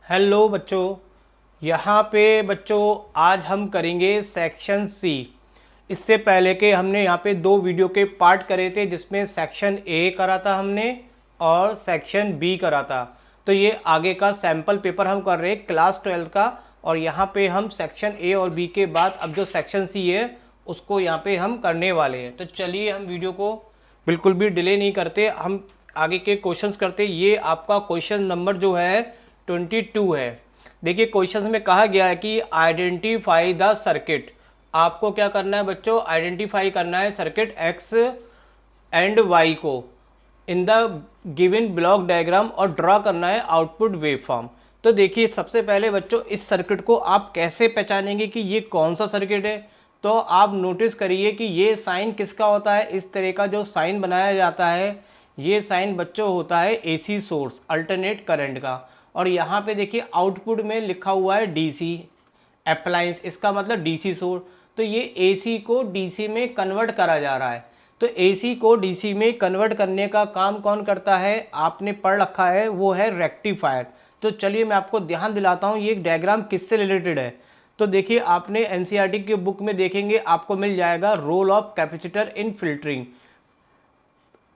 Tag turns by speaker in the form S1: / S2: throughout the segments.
S1: Hello बच्चों। यहाँ पे बच्चों आज हम करेंगे सेक्शन सी। इससे पहले के हमने यहाँ पे दो वीडियो के पार्ट करे थे, जिसमें सेक्शन ए करा था हमने और सेक्शन बी करा था। तो ये आगे का सैम्पल पेपर हम कर रहे हैं क्लास 12 का, और यहाँ पे हम सेक्शन ए और बी के बाद अब जो सेक्शन सी है उसको यहाँ पे हम करने वाले हैं। तो चलिए हम वीडियो को बिल्कुल भी डिले नहीं करते, हम आगे के क्वेश्चंस करते। ये आपका क्वेश्चन नंबर जो है 22 है। देखिए क्वेश्चन में कहा गया है कि आइडेंटिफाई द सर्किट। आपको क्या करना है बच्चों, आइडेंटिफाई करना है सर्किट एक्स एंड वाई को in the given block diagram और ड्रा करना है आउटपुट वेवफॉर्म। तो देखिए सबसे पहले बच्चों इस सर्किट को आप कैसे पहचानेंगे कि ये कौन सा सर्किट है। तो आप नोटिस करिए कि ये साइन किसका होता है। इस तरह का जो साइन बनाया जाता है ये साइन बच्चों होता है एसी सोर्स अल्टरनेट करंट का। और यहाँ पे देखिए आउटपुट में लिखा हुआ है डीसी अप्लायंस, इसका मतलब डीसी सोर्स। तो ये एसी को डीसी में कन्वर्ट करा जा रहा है। तो एसी को डीसी में कन्वर्ट करने का काम कौन करता है, आपने पढ़ रखा है, वो है रेक्टिफायर। तो चलिए मैं आपको ध्यान दिलाता हूँ ये डायग्राम किससे रिलेटेड है। तो देखिए आपने एनसीईआरटी के बुक में देखेंगे, आपको मिल जाएगा role of capacitor in filtering.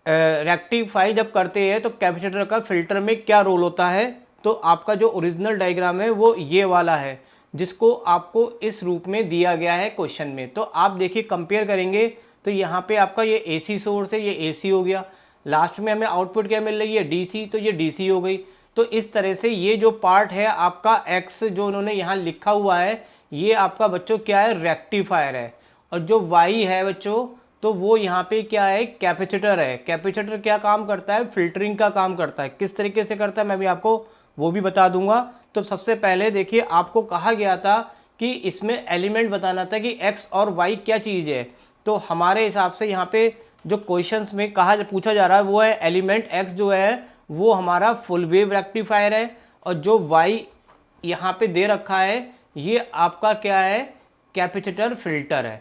S1: Rectify जब करते हैं तो कैपेसिटर का फिल्टर में क्या रोल होता है। तो आपका जो ओरिजिनल डायग्राम है वो ये वाला है, जिसको आपको इस रूप में दिया गया है क्वेश्चन में। तो आप देखिए कंपेयर करेंगे तो यहाँ पे आपका ये एसी सोर्स है, ये एसी हो गया। लास्ट में हमें आउटपुट क्या मिल रही है, डीसी, तो ये डीसी हो गई। तो इस तरह से ये जो पार्ट है आपका एक्स जो उन्होंने यहाँ लिखा हुआ है ये आपका बच्चों क्या है, रेक्टिफायर है। और जो वाई है बच्चों तो वो यहाँ पे क्या है, कैपेसिटर है। कैपेसिटर क्या काम करता है, फिल्टरिंग का काम करता है। किस तरीके से करता है मैं भी आपको वो भी बता दूंगा। तो सबसे पहले देखिए आपको कहा गया था कि इसमें एलिमेंट बताना था कि एक्स और वाई क्या चीज़ है। तो हमारे हिसाब से यहाँ पे जो क्वेश्चंस में पूछा जा रहा है वो है एलिमेंट एक्स जो है वो हमारा फुल वेव रेक्टिफायर है, और जो वाई यहाँ पे दे रखा है ये आपका क्या है, कैपेसिटर फिल्टर है।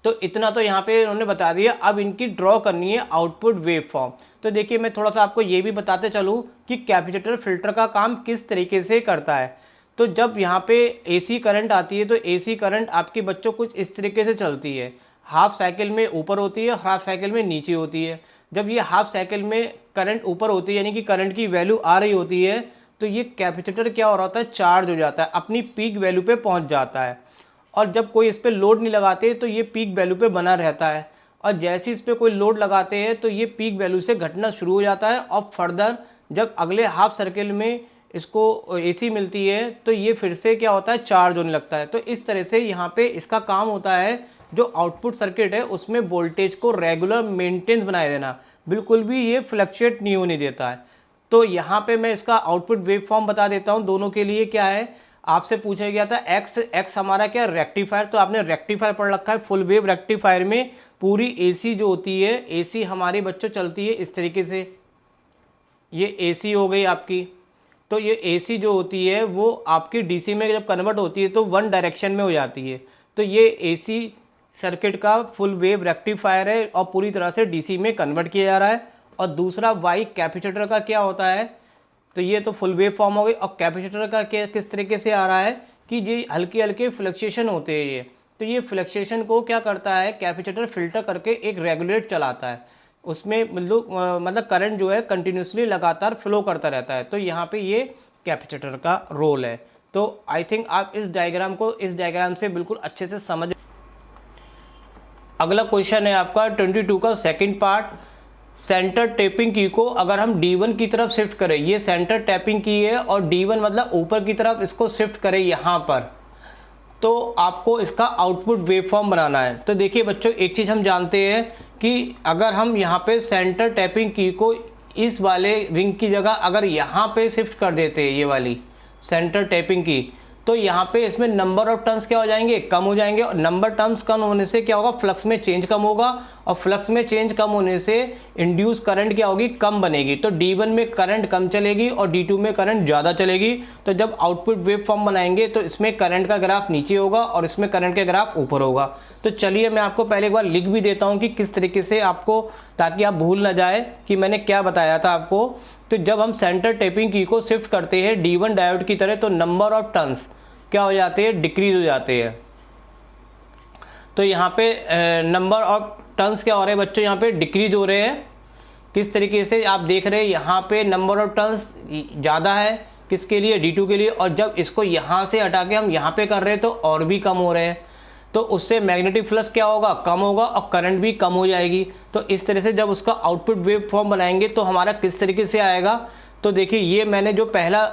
S1: तो इतना तो यहाँ पे उन्होंने बता दिया। अब इनकी ड्रॉ करनी है आउटपुट वेव फॉर्म। तो देखिए मैं थोड़ा सा आपको ये भी बताते चलूँ कि कैपेसिटर फिल्टर का काम किस तरीके से करता है। तो जब यहाँ पे एसी करंट आती है तो एसी करंट आपके बच्चों कुछ इस तरीके से चलती है, हाफ साइकिल में ऊपर होती है, हाफ साइकिल में नीचे होती है। जब ये हाफ साइकिल में करंट ऊपर होती है यानी कि करंट की वैल्यू आ रही होती है तो ये कैपेसिटर क्या हो रहा होता है, चार्ज हो जाता है, अपनी पीक वैल्यू पे पहुँच जाता है। और जब कोई इस पर लोड नहीं लगाते तो ये पीक वैल्यू पे बना रहता है, और जैसे इस पर कोई लोड लगाते हैं तो ये पीक वैल्यू से घटना शुरू हो जाता है। और फर्दर जब अगले हाफ सर्किल में इसको एसी मिलती है तो ये फिर से क्या होता है, चार्ज होने लगता है। तो इस तरह से यहाँ पे इसका काम होता है जो आउटपुट सर्किट है उसमें वोल्टेज को रेगुलर मेंटेनेंस बनाए देना, बिल्कुल भी ये फ्लक्चुएट नहीं होने देता है। तो यहाँ पे मैं इसका आउटपुट वेव फॉर्म बता देता हूँ दोनों के लिए। क्या है, आपसे पूछा गया था एक्स हमारा क्या, रेक्टिफायर। तो आपने रेक्टिफायर पढ़ रखा है। फुल वेव रेक्टिफायर में पूरी एसी जो होती है, एसी हमारी बच्चों चलती है इस तरीके से, ये एसी हो गई आपकी। तो ये एसी जो होती है वो आपकी डीसी में जब कन्वर्ट होती है तो वन डायरेक्शन में हो जाती है। तो ये एसी सर्किट का फुल वेव रेक्टिफायर है और पूरी तरह से डीसी में कन्वर्ट किया जा रहा है। और दूसरा वाई कैपेसिटर का क्या होता है, तो ये तो फुल वेव फॉर्म हो गई। और कैपेसिटर का किस तरीके से आ रहा है कि ये हल्के हल्के फ्लक्चुएशन होते हैं ये। तो ये फ्लक्चुएशन को क्या करता है, कैपेसिटर फिल्टर करके एक रेगुलेट चलाता है, उसमें मतलब करंट जो है कंटिन्यूसली लगातार फ्लो करता रहता है। तो यहाँ पे ये कैपेसिटर का रोल है। तो आई थिंक आप इस डायग्राम से बिल्कुल अच्छे से समझ। अगला क्वेश्चन है आपका 22 का सेकेंड पार्ट। सेंटर टैपिंग की को अगर हम D1 की तरफ शिफ्ट करें, ये सेंटर टैपिंग की है और D1 मतलब ऊपर की तरफ इसको शिफ्ट करें यहाँ पर, तो आपको इसका आउटपुट वेवफॉर्म बनाना है। तो देखिए बच्चों एक चीज़ हम जानते हैं कि अगर हम यहाँ पे सेंटर टैपिंग की को इस वाले रिंग की जगह अगर यहाँ पे शिफ्ट कर देते हैं, ये वाली सेंटर टैपिंग की, तो यहाँ पे इसमें नंबर ऑफ टर्न्स क्या हो जाएंगे, कम हो जाएंगे। और नंबर टर्न्स कम होने से क्या होगा, फ्लक्स में चेंज कम होगा, और फ्लक्स में चेंज कम होने से इंड्यूस करंट क्या होगी, कम बनेगी। तो D1 में करंट कम चलेगी और D2 में करंट ज़्यादा चलेगी। तो जब आउटपुट वेव फॉर्म बनाएंगे तो इसमें करंट का ग्राफ नीचे होगा और इसमें करंट का ग्राफ ऊपर होगा। तो चलिए मैं आपको पहले एक बार लिख भी देता हूँ कि किस तरीके से आपको, ताकि आप भूल ना जाए कि मैंने क्या बताया था आपको। तो जब हम सेंटर टैपिंग की को शिफ्ट करते हैं D1 डायोड की तरह तो नंबर ऑफ टर्न्स क्या हो जाते हैं, डिक्रीज हो जाते हैं। तो यहाँ पे नंबर ऑफ टर्न्स क्या हो रहे हैं बच्चों, यहाँ पे डिक्रीज हो रहे हैं। किस तरीके से आप देख रहे हैं, यहाँ पे नंबर ऑफ टर्न्स ज़्यादा है किसके लिए, D2 के लिए, और जब इसको यहाँ से हटा के हम यहाँ पे कर रहे हैं तो और भी कम हो रहे हैं। तो उससे मैग्नेटिक फ्लक्स क्या होगा, कम होगा, और करंट भी कम हो जाएगी। तो इस तरह से जब उसका आउटपुट वेव फॉर्म बनाएंगे तो हमारा किस तरीके से आएगा, तो देखिए ये मैंने जो पहला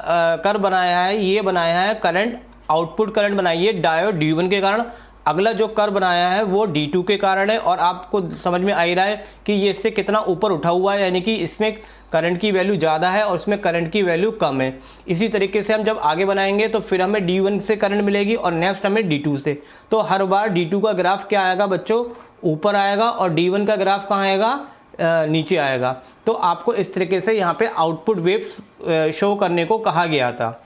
S1: कर बनाया है, ये बनाया है करंट, आउटपुट करंट बनाइए डायोड D1 के कारण। अगला जो कर बनाया है वो D2 के कारण है, और आपको समझ में आ ही रहा है कि ये इससे कितना ऊपर उठा हुआ है, यानी कि इसमें करंट की वैल्यू ज़्यादा है और इसमें करंट की वैल्यू कम है। इसी तरीके से हम जब आगे बनाएंगे तो फिर हमें D1 से करंट मिलेगी और नेक्स्ट हमें D2 से। तो हर बार D2 का ग्राफ क्या आएगा बच्चों, ऊपर आएगा, और D1 का ग्राफ कहाँ आएगा, नीचे आएगा। तो आपको इस तरीके से यहाँ पे आउटपुट वेव शो करने को कहा गया था।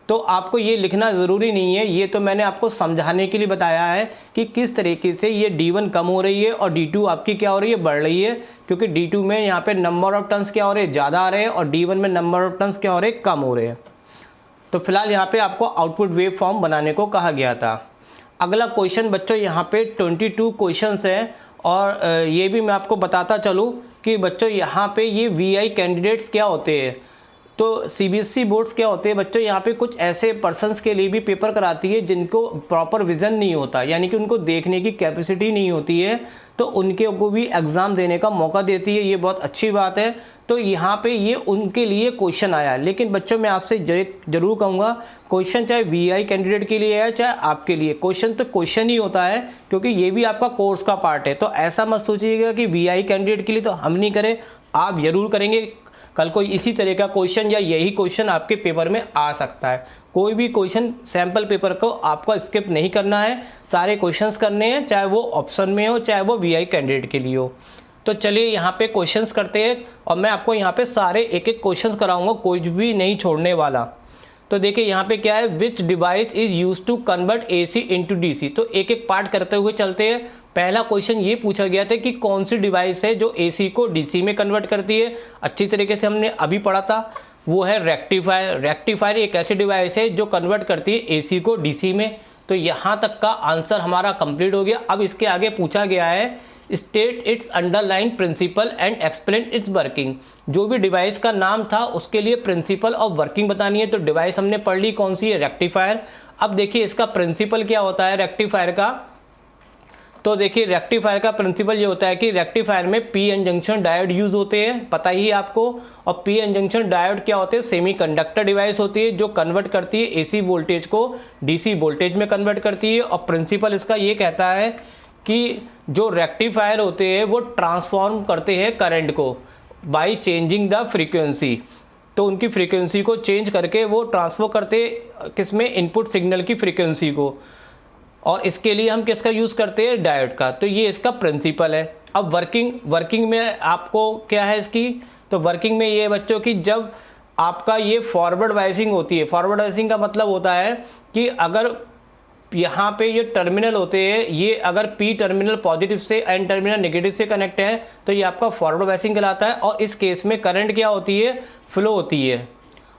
S1: तो आपको ये लिखना ज़रूरी नहीं है, ये तो मैंने आपको समझाने के लिए बताया है कि किस तरीके से ये D1 कम हो रही है और D2 आपकी क्या हो रही है, बढ़ रही है। क्योंकि D2 में यहाँ पे नंबर ऑफ टर्न्स क्या हो रहे हैं, ज़्यादा आ रहे हैं, और D1 में नंबर ऑफ टर्न्स क्या हो रहे हैं, कम हो रहे हैं। तो फिलहाल यहाँ पे आपको आउटपुट वेव फॉर्म बनाने को कहा गया था। अगला क्वेश्चन बच्चों यहाँ पे 22 क्वेश्चन हैं, और ये भी मैं आपको बताता चलूँ कि बच्चों यहाँ पे ये VI कैंडिडेट्स क्या होते हैं। तो CBSE बोर्ड्स क्या होते हैं बच्चों, यहाँ पे कुछ ऐसे पर्सन्स के लिए भी पेपर कराती है जिनको प्रॉपर विज़न नहीं होता, यानी कि उनको देखने की कैपेसिटी नहीं होती है, तो उनके को भी एग्ज़ाम देने का मौका देती है। ये बहुत अच्छी बात है। तो यहाँ पे ये उनके लिए क्वेश्चन आया। लेकिन बच्चों मैं आपसे जरूर कहूँगा, क्वेश्चन चाहे VI कैंडिडेट के लिए है चाहे आपके लिए, क्वेश्चन तो क्वेश्चन ही होता है, क्योंकि ये भी आपका कोर्स का पार्ट है। तो ऐसा मत सोचिएगा कि VI कैंडिडेट के लिए तो हम नहीं करें, आप ज़रूर करेंगे। कल को इसी तरह का क्वेश्चन या यही क्वेश्चन आपके पेपर में आ सकता है। कोई भी क्वेश्चन सैम्पल पेपर को आपको स्किप नहीं करना है, सारे क्वेश्चंस करने हैं, चाहे वो ऑप्शन में हो चाहे वो VI कैंडिडेट के लिए हो। तो चलिए यहाँ पे क्वेश्चंस करते हैं, और मैं आपको यहाँ पे सारे एक एक क्वेश्चंस कराऊंगा, कोई भी नहीं छोड़ने वाला। तो देखिए यहाँ पे क्या है, which device is use to convert AC into DC। तो एक एक पार्ट करते हुए चलते हैं। पहला क्वेश्चन ये पूछा गया था कि कौन सी डिवाइस है जो AC को DC में कन्वर्ट करती है। अच्छी तरीके से हमने अभी पढ़ा था, वो है रेक्टिफायर। रेक्टिफायर एक ऐसी डिवाइस है जो कन्वर्ट करती है AC को DC में। तो यहाँ तक का आंसर हमारा कंप्लीट हो गया। अब इसके आगे पूछा गया है state its underline principle and explain its working. जो भी डिवाइस का नाम था उसके लिए प्रिंसिपल ऑफ वर्किंग बतानी है। तो डिवाइस हमने पढ़ ली कौन सी है, रेक्टिफायर। अब देखिए इसका प्रिंसिपल क्या होता है रेक्टिफायर का। तो देखिए रेक्टिफायर का प्रिंसिपल ये होता है कि रेक्टिफायर में PN जंक्शन डायोड यूज होते हैं, पता ही है आपको। और PN जंक्शन डायोड क्या होते हैं, सेमीकंडक्टर डिवाइस होती है जो कन्वर्ट करती है AC वोल्टेज को DC वोल्टेज में कन्वर्ट करती है। और प्रिंसिपल इसका ये कहता है कि जो रेक्टिफायर होते हैं वो ट्रांसफॉर्म करते हैं करंट को बाय चेंजिंग द फ्रीक्वेंसी। तो उनकी फ्रीक्वेंसी को चेंज करके वो ट्रांसफर करते किसमें, इनपुट सिग्नल की फ्रीक्वेंसी को। और इसके लिए हम किसका यूज़ करते हैं, डायोड का। तो ये इसका प्रिंसिपल है। अब वर्किंग में आपको क्या है इसकी, तो वर्किंग में ये बच्चों की जब आपका ये फॉरवर्ड वाइसिंग होती है। फॉरवर्ड वाइसिंग का मतलब होता है कि अगर यहाँ पे ये टर्मिनल होते हैं, ये अगर P टर्मिनल पॉजिटिव से N टर्मिनल नेगेटिव से कनेक्ट है तो ये आपका फॉरवर्ड वाइसिंग कहलाता है। और इस केस में करंट क्या होती है, फ्लो होती है।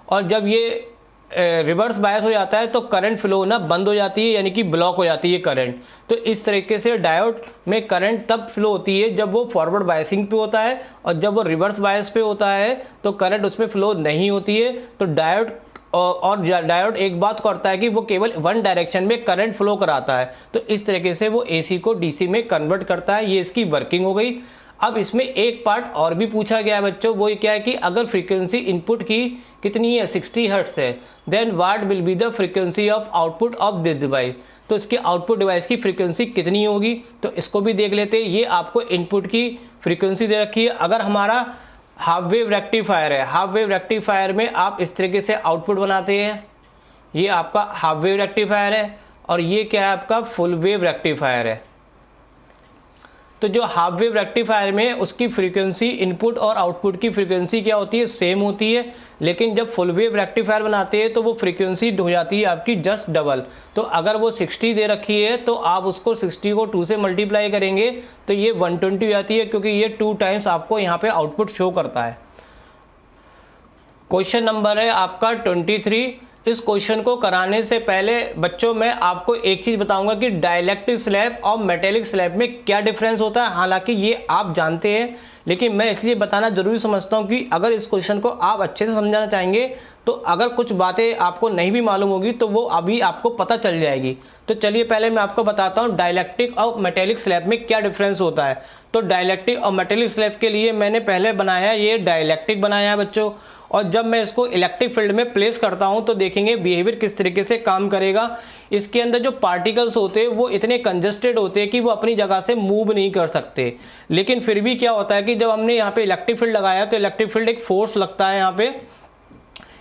S1: और जब ये रिवर्स बायस हो जाता है तो करंट फ्लो होना बंद हो जाती है, यानी कि ब्लॉक हो जाती है करंट। तो इस तरीके से डायोड में करंट तब फ्लो होती है जब वो फॉरवर्ड बायसिंग पे होता है, और जब वो रिवर्स बायस पे होता है तो करंट उसमें फ्लो नहीं होती है। तो डायोड डायोड एक बात करता है कि वो केवल वन डायरेक्शन में करंट फ्लो कराता है। तो इस तरीके से वो AC को DC में कन्वर्ट करता है। ये इसकी वर्किंग हो गई। अब इसमें एक पार्ट और भी पूछा गया है बच्चों, वो क्या है कि अगर फ्रीक्वेंसी इनपुट की कितनी है, 60 हर्ट्ज है, then what will be the frequency of output of this device. तो इसके आउटपुट डिवाइस की फ्रीक्वेंसी कितनी होगी, तो इसको भी देख लेते हैं। ये आपको इनपुट की फ्रीक्वेंसी दे रखी है। अगर हमारा हाफ वेव रेक्टिफायर है, हाफ वेव रेक्टिफायर में आप इस तरीके से आउटपुट बनाते हैं। ये आपका हाफ वेव रेक्टिफायर है, और ये क्या है आपका फुल वेव रेक्टिफायर है। तो जो हाफ वेव रेक्टिफायर में उसकी फ्रीक्वेंसी इनपुट और आउटपुट की फ्रीक्वेंसी क्या होती है, सेम होती है। लेकिन जब फुल वेव रेक्टिफायर बनाते हैं तो वो फ्रीक्वेंसी हो जाती है आपकी जस्ट डबल। तो अगर वो 60 दे रखी है तो आप उसको 60 को 2 से मल्टीप्लाई करेंगे तो ये 120 हो जाती है, क्योंकि ये 2 टाइम्स आपको यहाँ पे आउटपुट शो करता है। क्वेश्चन नंबर है आपका 23। इस क्वेश्चन को कराने से पहले बच्चों मैं आपको एक चीज़ बताऊंगा कि डाइलेक्ट्रिक स्लैब और मेटेलिक स्लैब में क्या डिफरेंस होता है। हालांकि ये आप जानते हैं, लेकिन मैं इसलिए बताना जरूरी समझता हूं कि अगर इस क्वेश्चन को आप अच्छे से समझना चाहेंगे तो अगर कुछ बातें आपको नहीं भी मालूम होगी तो वो अभी आपको पता चल जाएगी। तो चलिए पहले मैं आपको बताता हूँ डाइलेक्ट्रिक और मेटेलिक स्लैब में क्या डिफरेंस होता है। तो डाइलेक्ट्रिक और मेटेलिक स्लैब के लिए मैंने पहले बनाया, ये डाइलेक्ट्रिक बनाया है बच्चों, और जब मैं इसको इलेक्ट्रिक फील्ड में प्लेस करता हूं तो देखेंगे बिहेवियर किस तरीके से काम करेगा। इसके अंदर जो पार्टिकल्स होते हैं वो इतने कंजस्टेड होते हैं कि वो अपनी जगह से मूव नहीं कर सकते। लेकिन फिर भी क्या होता है कि जब हमने यहाँ पे इलेक्ट्रिक फील्ड लगाया तो इलेक्ट्रिक फील्ड एक फोर्स लगता है यहाँ पे,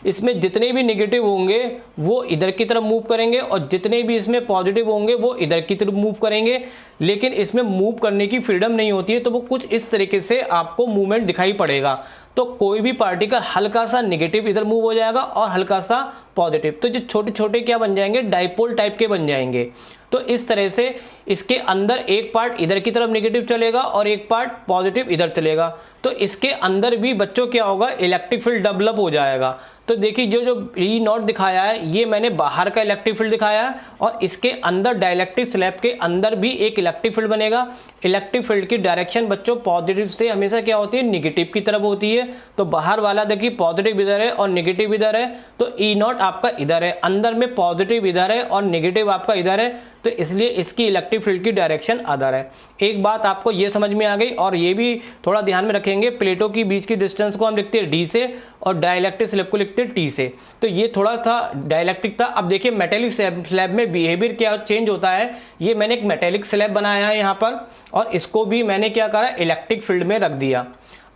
S1: इसमें जितने भी नेगेटिव होंगे वो इधर की तरफ मूव करेंगे और जितने भी इसमें पॉजिटिव होंगे वो इधर की तरफ मूव करेंगे। लेकिन इसमें मूव करने की फ्रीडम नहीं होती है, तो वो कुछ इस तरीके से आपको मूवमेंट दिखाई पड़ेगा। तो कोई भी पार्टिकल हल्का सा नेगेटिव इधर मूव हो जाएगा और हल्का सा पॉजिटिव, तो जो छोटे छोटे क्या बन जाएंगे, डाइपोल टाइप के बन जाएंगे। तो इस तरह से इसके अंदर एक पार्ट इधर की तरफ नेगेटिव चलेगा और एक पार्ट पॉजिटिव इधर चलेगा। तो इसके अंदर भी बच्चों क्या होगा, इलेक्ट्रिक फील्ड डेवलप हो जाएगा। तो देखिए जो जो ई नॉट दिखाया है ये मैंने बाहर का इलेक्ट्रिक फील्ड दिखाया है, और इसके अंदर डाइलेक्ट्रिक स्लैब के अंदर भी एक इलेक्ट्रिक फील्ड बनेगा। इलेक्ट्रिक फील्ड की डायरेक्शन बच्चों पॉजिटिव से हमेशा क्या होती है, निगेटिव की तरफ होती है। तो बाहर वाला देखिए पॉजिटिव इधर है और निगेटिव इधर है, तो ई नॉट आपका इधर है, अंदर में पॉजिटिव इधर है और निगेटिव आपका इधर है, तो इसलिए इसकी इलेक्ट्रिक फील्ड की डायरेक्शन अदर है। एक बात आपको ये समझ में आ गई, और ये भी थोड़ा ध्यान में रखेंगे, प्लेटों के बीच की डिस्टेंस को हम लिखते हैं डी से और डाइलेक्ट्रिक स्लैब को लिखते हैं टी से। तो ये थोड़ा था डाइलेक्ट्रिक था। अब देखिए मेटेलिक स्लैब में बिहेवियर क्या चेंज होता है। ये मैंने एक मेटेलिक स्लैब बनाया है यहाँ पर, और इसको भी मैंने क्या करा, इलेक्ट्रिक फील्ड में रख दिया।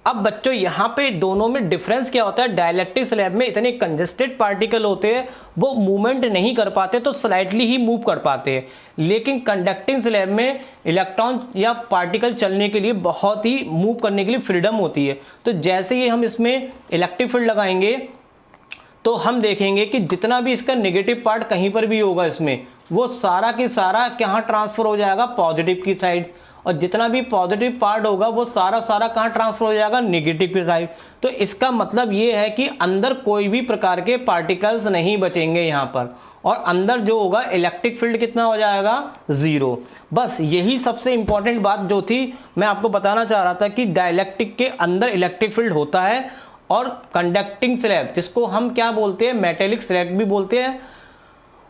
S1: अब बच्चों यहाँ पे दोनों में डिफरेंस क्या होता है, डाइलेक्ट्रिक स्लैब में इतने कंजस्टेड पार्टिकल होते हैं वो मूवमेंट नहीं कर पाते, तो स्लाइटली ही मूव कर पाते हैं। लेकिन कंडक्टिंग स्लैब में इलेक्ट्रॉन या पार्टिकल चलने के लिए बहुत ही मूव करने के लिए फ्रीडम होती है। तो जैसे ही हम इसमें इलेक्ट्रिक फील्ड लगाएंगे तो हम देखेंगे कि जितना भी इसका नेगेटिव पार्ट कहीं पर भी होगा इसमें, वो सारा की सारा कहाँ ट्रांसफर हो जाएगा, पॉजिटिव की साइड, और जितना भी पॉजिटिव पार्ट होगा वो सारा कहाँ ट्रांसफर हो जाएगा, नेगेटिव की साइड। तो इसका मतलब ये है कि अंदर कोई भी प्रकार के पार्टिकल्स नहीं बचेंगे यहाँ पर, और अंदर जो होगा इलेक्ट्रिक फील्ड कितना हो जाएगा, 0। बस यही सबसे इंपॉर्टेंट बात जो थी मैं आपको बताना चाह रहा था कि डाइलेक्ट्रिक के अंदर इलेक्ट्रिक फील्ड होता है, और कंडक्टिंग स्लैब जिसको हम क्या बोलते हैं, मेटेलिक स्लैब भी बोलते हैं,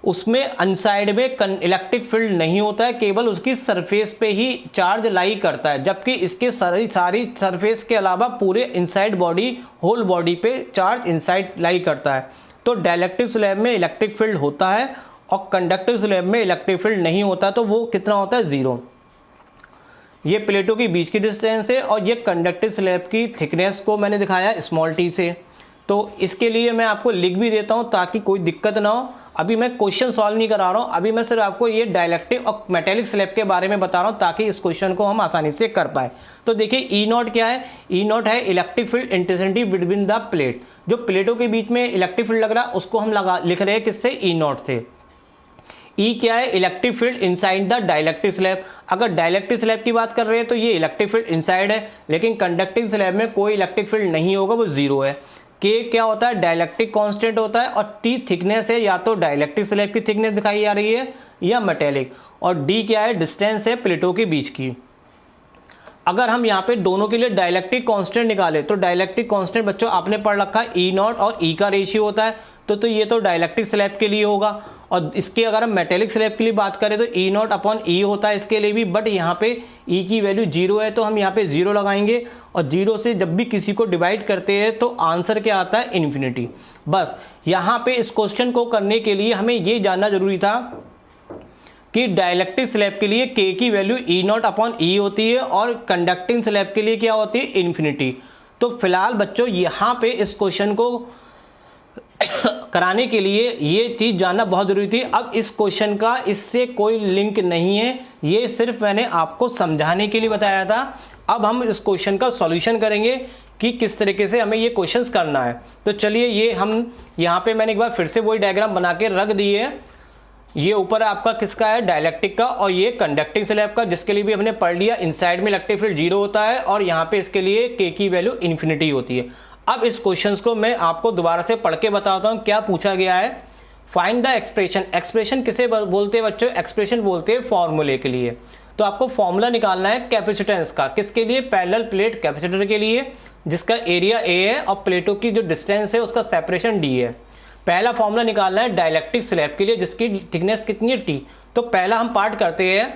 S1: उसमें अनसाइड में इलेक्ट्रिक फील्ड नहीं होता है, केवल उसकी सरफेस पे ही चार्ज लाई करता है। जबकि इसके सारी सरफेस के अलावा पूरे इनसाइड बॉडी, होल बॉडी पे चार्ज इनसाइड लाई करता है। तो डाइलेक्ट्रिक स्लैब में इलेक्ट्रिक फील्ड होता है और कंडक्टिव स्लैब में इलेक्ट्रिक फील्ड नहीं होता, तो वो कितना होता है, 0। ये प्लेटों के बीच की डिस्टेंस है, और ये कंडक्टिव स्लैब की थिकनेस को मैंने दिखाया स्मॉल टी से। तो इसके लिए मैं आपको लिख भी देता हूँ ताकि कोई दिक्कत ना हो। अभी मैं क्वेश्चन सॉल्व नहीं करा रहा हूँ, अभी मैं सिर्फ आपको ये डाइलेक्ट्रिक और मेटेलिक स्लैब के बारे में बता रहा हूँ ताकि इस क्वेश्चन को हम आसानी से कर पाए। तो देखिए ई नॉट क्या है, ई नॉट है electric field intensity between the plate. जो प्लेटों के बीच में इलेक्ट्रिक फील्ड लग रहा है उसको हम लिख रहे हैं किससे, ई नॉट से। ई क्या है, electric field inside the dielectric slab. अगर डाइलेक्ट्रिक स्लैब की बात कर रहे हैं तो ये इलेक्ट्रिक फील्ड इनसाइड है, लेकिन कंडक्टिंग स्लैब में कोई इलेक्ट्रिक फील्ड नहीं होगा, वो 0 है। के क्या होता है, डाइलेक्ट्रिक कांस्टेंट होता है, और टी थिकनेस है, या तो डाइलेक्ट्रिक स्लैब की थिकनेस दिखाई जा रही है या मेटेलिक, और डी क्या है, डिस्टेंस है प्लेटों के बीच की। अगर हम यहाँ पे दोनों के लिए डाइलेक्ट्रिक कांस्टेंट निकाले तो डाइलेक्ट्रिक कांस्टेंट बच्चों आपने पढ़ रखा है ई नॉट और ई का रेशियो होता है, तो ये तो डाइलेक्ट्रिक स्लैब के लिए होगा। और इसकी अगर हम मेटेलिक स्लैब के लिए बात करें तो ई नॉट अपॉन ई होता है इसके लिए भी, बट यहाँ पे ई की वैल्यू 0 है तो हम यहाँ पे 0 लगाएंगे, और 0 से जब भी किसी को डिवाइड करते हैं तो आंसर क्या आता है, इन्फिनिटी। बस यहाँ पे इस क्वेश्चन को करने के लिए हमें ये जानना जरूरी था कि डाइलेक्ट्रिक स्लैब के लिए के की वैल्यू ई नॉट अपॉन ई होती है और कंडक्टिंग स्लैब के लिए क्या होती है, इन्फिनिटी। तो फिलहाल बच्चों यहाँ पे इस क्वेश्चन को कराने के लिए ये चीज़ जानना बहुत ज़रूरी थी। अब इस क्वेश्चन का इससे कोई लिंक नहीं है, ये सिर्फ मैंने आपको समझाने के लिए बताया था। अब हम इस क्वेश्चन का सॉल्यूशन करेंगे कि किस तरीके से हमें ये क्वेश्चंस करना है। तो चलिए ये हम यहाँ पे मैंने एक बार फिर से वही डायग्राम बना के रख दिए है। ये ऊपर आपका किसका है, डाइलेक्ट्रिक का, और ये कंडक्टिंग स्लैब का, जिसके लिए भी हमने पढ़ लिया इनसाइड में इलेक्ट्रिक फील्ड 0 होता है और यहाँ पे इसके लिए के की वैल्यू इन्फिनिटी होती है। अब इस क्वेश्चन को मैं आपको दोबारा से पढ़ के बताता हूँ क्या पूछा गया है। फाइंड द एक्सप्रेशन, एक्सप्रेशन किसे बोलते हैं बच्चों, एक्सप्रेशन बोलते हैं फॉर्मूले के लिए। तो आपको फॉर्मूला निकालना है कैपेसिटेंस का, किसके लिए, पैरेलल प्लेट कैपेसिटर के लिए, जिसका एरिया A है और प्लेटों की जो डिस्टेंस है उसका सेपरेशन D है। पहला फॉर्मूला निकालना है डाइलेक्ट्रिक स्लैब के लिए, जिसकी थिकनेस कितनी है T। तो पहला हम पार्ट करते हैं,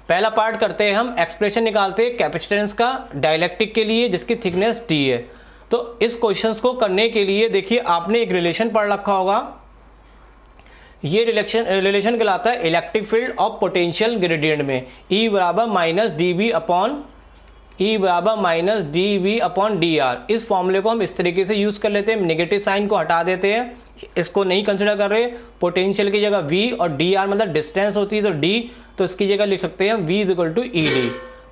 S1: पहला पार्ट करते हैं हम, एक्सप्रेशन निकालते हैं कैपेसिटेंस का डाइलेक्ट्रिक के लिए जिसकी थिकनेस T है। तो इस क्वेश्चंस को करने के लिए देखिए आपने एक रिलेशन पढ़ रखा होगा, ये रिलेशन कहलाता है electric field of potential gradient में, E बराबर minus D V upon D R. इस फॉर्मूले को हम इस तरीके से यूज कर लेते हैं, नेगेटिव साइन को हटा देते हैं, इसको नहीं कंसिडर कर रहे, पोटेंशियल की जगह V और डी आर मतलब डिस्टेंस होती है तो D, तो इसकी जगह लिख सकते हैं V is equal to E D.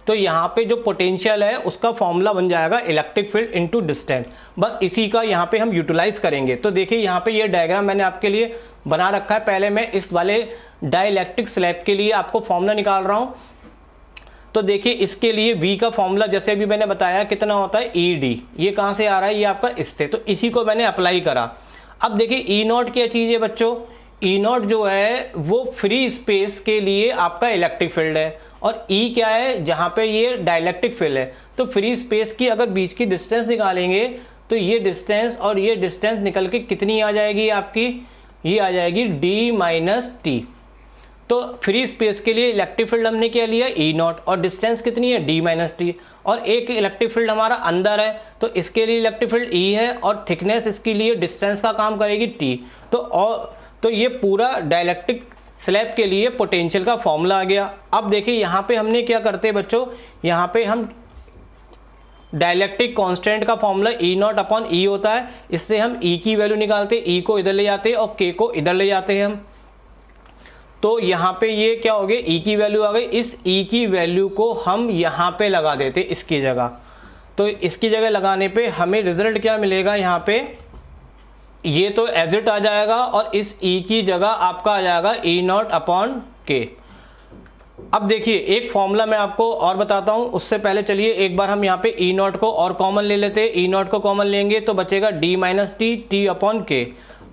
S1: तो यहाँ पे जो पोटेंशियल है उसका फॉर्मूला बन जाएगा इलेक्ट्रिक फील्ड इनटू डिस्टेंस, बस इसी का यहाँ पे हम यूटिलाइज करेंगे। तो देखिए यहाँ पे ये डायग्राम मैंने आपके लिए बना रखा है। पहले मैं इस वाले डाइलेक्ट्रिक स्लैब के लिए आपको फॉर्मूला निकाल रहा हूँ। तो देखिए इसके लिए V का फॉर्मूला जैसे अभी मैंने बताया कितना होता है ED, ये कहाँ से आ रहा है, ये आपका इससे, तो इसी को मैंने अप्लाई करा। अब देखिए E नॉट क्या चीज़ है बच्चों, E नॉट जो है वो फ्री स्पेस के लिए आपका इलेक्ट्रिक फील्ड है, और E क्या है, जहाँ पे ये डाइलेक्ट्रिक फील्ड है। तो फ्री स्पेस की अगर बीच की डिस्टेंस निकालेंगे तो ये डिस्टेंस और ये डिस्टेंस निकल के कितनी आ जाएगी आपकी, ये आ जाएगी D माइनस टी। तो फ्री स्पेस के लिए इलेक्ट्रिक फील्ड हमने क्या लिया E नॉट, और डिस्टेंस कितनी है D माइनस टी, और एक इलेक्ट्रिक फील्ड हमारा अंदर है तो इसके लिए इलेक्ट्रिक फील्ड E है, और थिकनेस इसके लिए डिस्टेंस का काम करेगी T। तो ये पूरा डाइलेक्ट्रिक स्लैब के लिए पोटेंशियल का फॉर्मूला आ गया। अब देखिए यहाँ पे हमने क्या करते हैं बच्चों, यहाँ पे हम डाइलेक्ट्रिक कांस्टेंट का formula E not upon E होता है, इससे हम E की वैल्यू निकालते हैं, E को इधर ले जाते हैं और K को इधर ले जाते हैं हम। तो यहाँ पे ये क्या हो गया, E की वैल्यू आ गई, इस E की वैल्यू को हम यहाँ पे लगा देते इसकी जगह। तो इसकी जगह लगाने पे हमें रिजल्ट क्या मिलेगा, यहाँ पे ये तो एज इट आ जाएगा, और इस E की जगह आपका आ जाएगा E नॉट अपॉन K। अब देखिए एक फॉर्मूला मैं आपको और बताता हूँ, उससे पहले चलिए एक बार हम यहाँ पे E नॉट को और कॉमन ले लेते हैं। E नॉट को कॉमन लेंगे तो बचेगा D minus T upon K।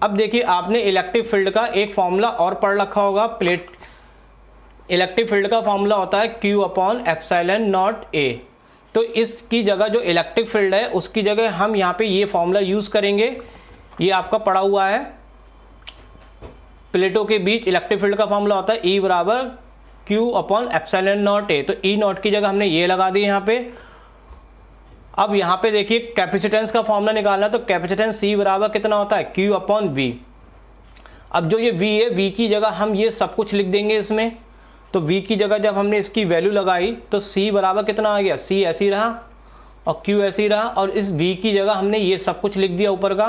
S1: अब देखिए आपने इलेक्ट्रिक फील्ड का एक फॉर्मूला और पढ़ रखा होगा, प्लेट इलेक्ट्रिक फील्ड का फॉर्मूला होता है Q upon epsilon not A। तो इसकी जगह जो इलेक्ट्रिक फील्ड है उसकी जगह हम यहाँ पे ये फॉर्मूला यूज़ करेंगे, ये आपका पड़ा हुआ है, प्लेटों के बीच इलेक्ट्रिक फील्ड का फॉर्मूला होता है E बराबर Q upon epsilon not A। तो E नॉट की जगह हमने ये लगा दी यहाँ पे। अब यहाँ पे देखिए कैपेसिटेंस का फॉर्मूला निकालना है, तो कैपेसिटेंस C बराबर कितना होता है Q अपॉन V। अब जो ये V है, V की जगह हम ये सब कुछ लिख देंगे इसमें। तो V की जगह जब हमने इसकी वैल्यू लगाई तो C बराबर कितना आ गया, C ऐसे ही रहा और Q ऐसे ही रहा, और इस V की जगह हमने ये सब कुछ लिख दिया ऊपर का।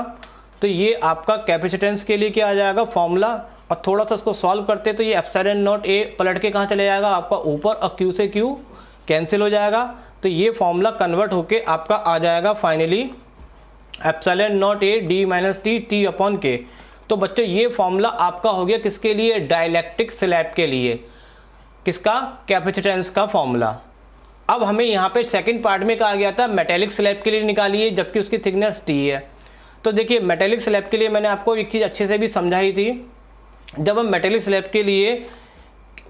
S1: तो ये आपका कैपेसिटेंस के लिए क्या आ जाएगा फॉर्मूला। और थोड़ा सा इसको सॉल्व करते तो ये एप्सिलॉन नॉट A पलट के कहाँ चले जाएगा आपका ऊपर, और Q से Q कैंसिल हो जाएगा। तो ये फॉर्मूला कन्वर्ट होके आपका आ जाएगा finally epsilon not A D minus T upon K। तो बच्चों ये फॉर्मूला आपका हो गया किसके लिए, डाइलेक्ट्रिक स्लैब के लिए, किसका, कैपेसिटेंस का फॉर्मूला। अब हमें यहाँ पे सेकंड पार्ट में कहा गया था मेटेलिक स्लैब के लिए निकालिए जबकि उसकी थिकनेस T है। तो देखिए मेटेलिक स्लैब के लिए मैंने आपको एक चीज़ अच्छे से भी समझाई थी, जब हम मेटेलिक स्लैब के लिए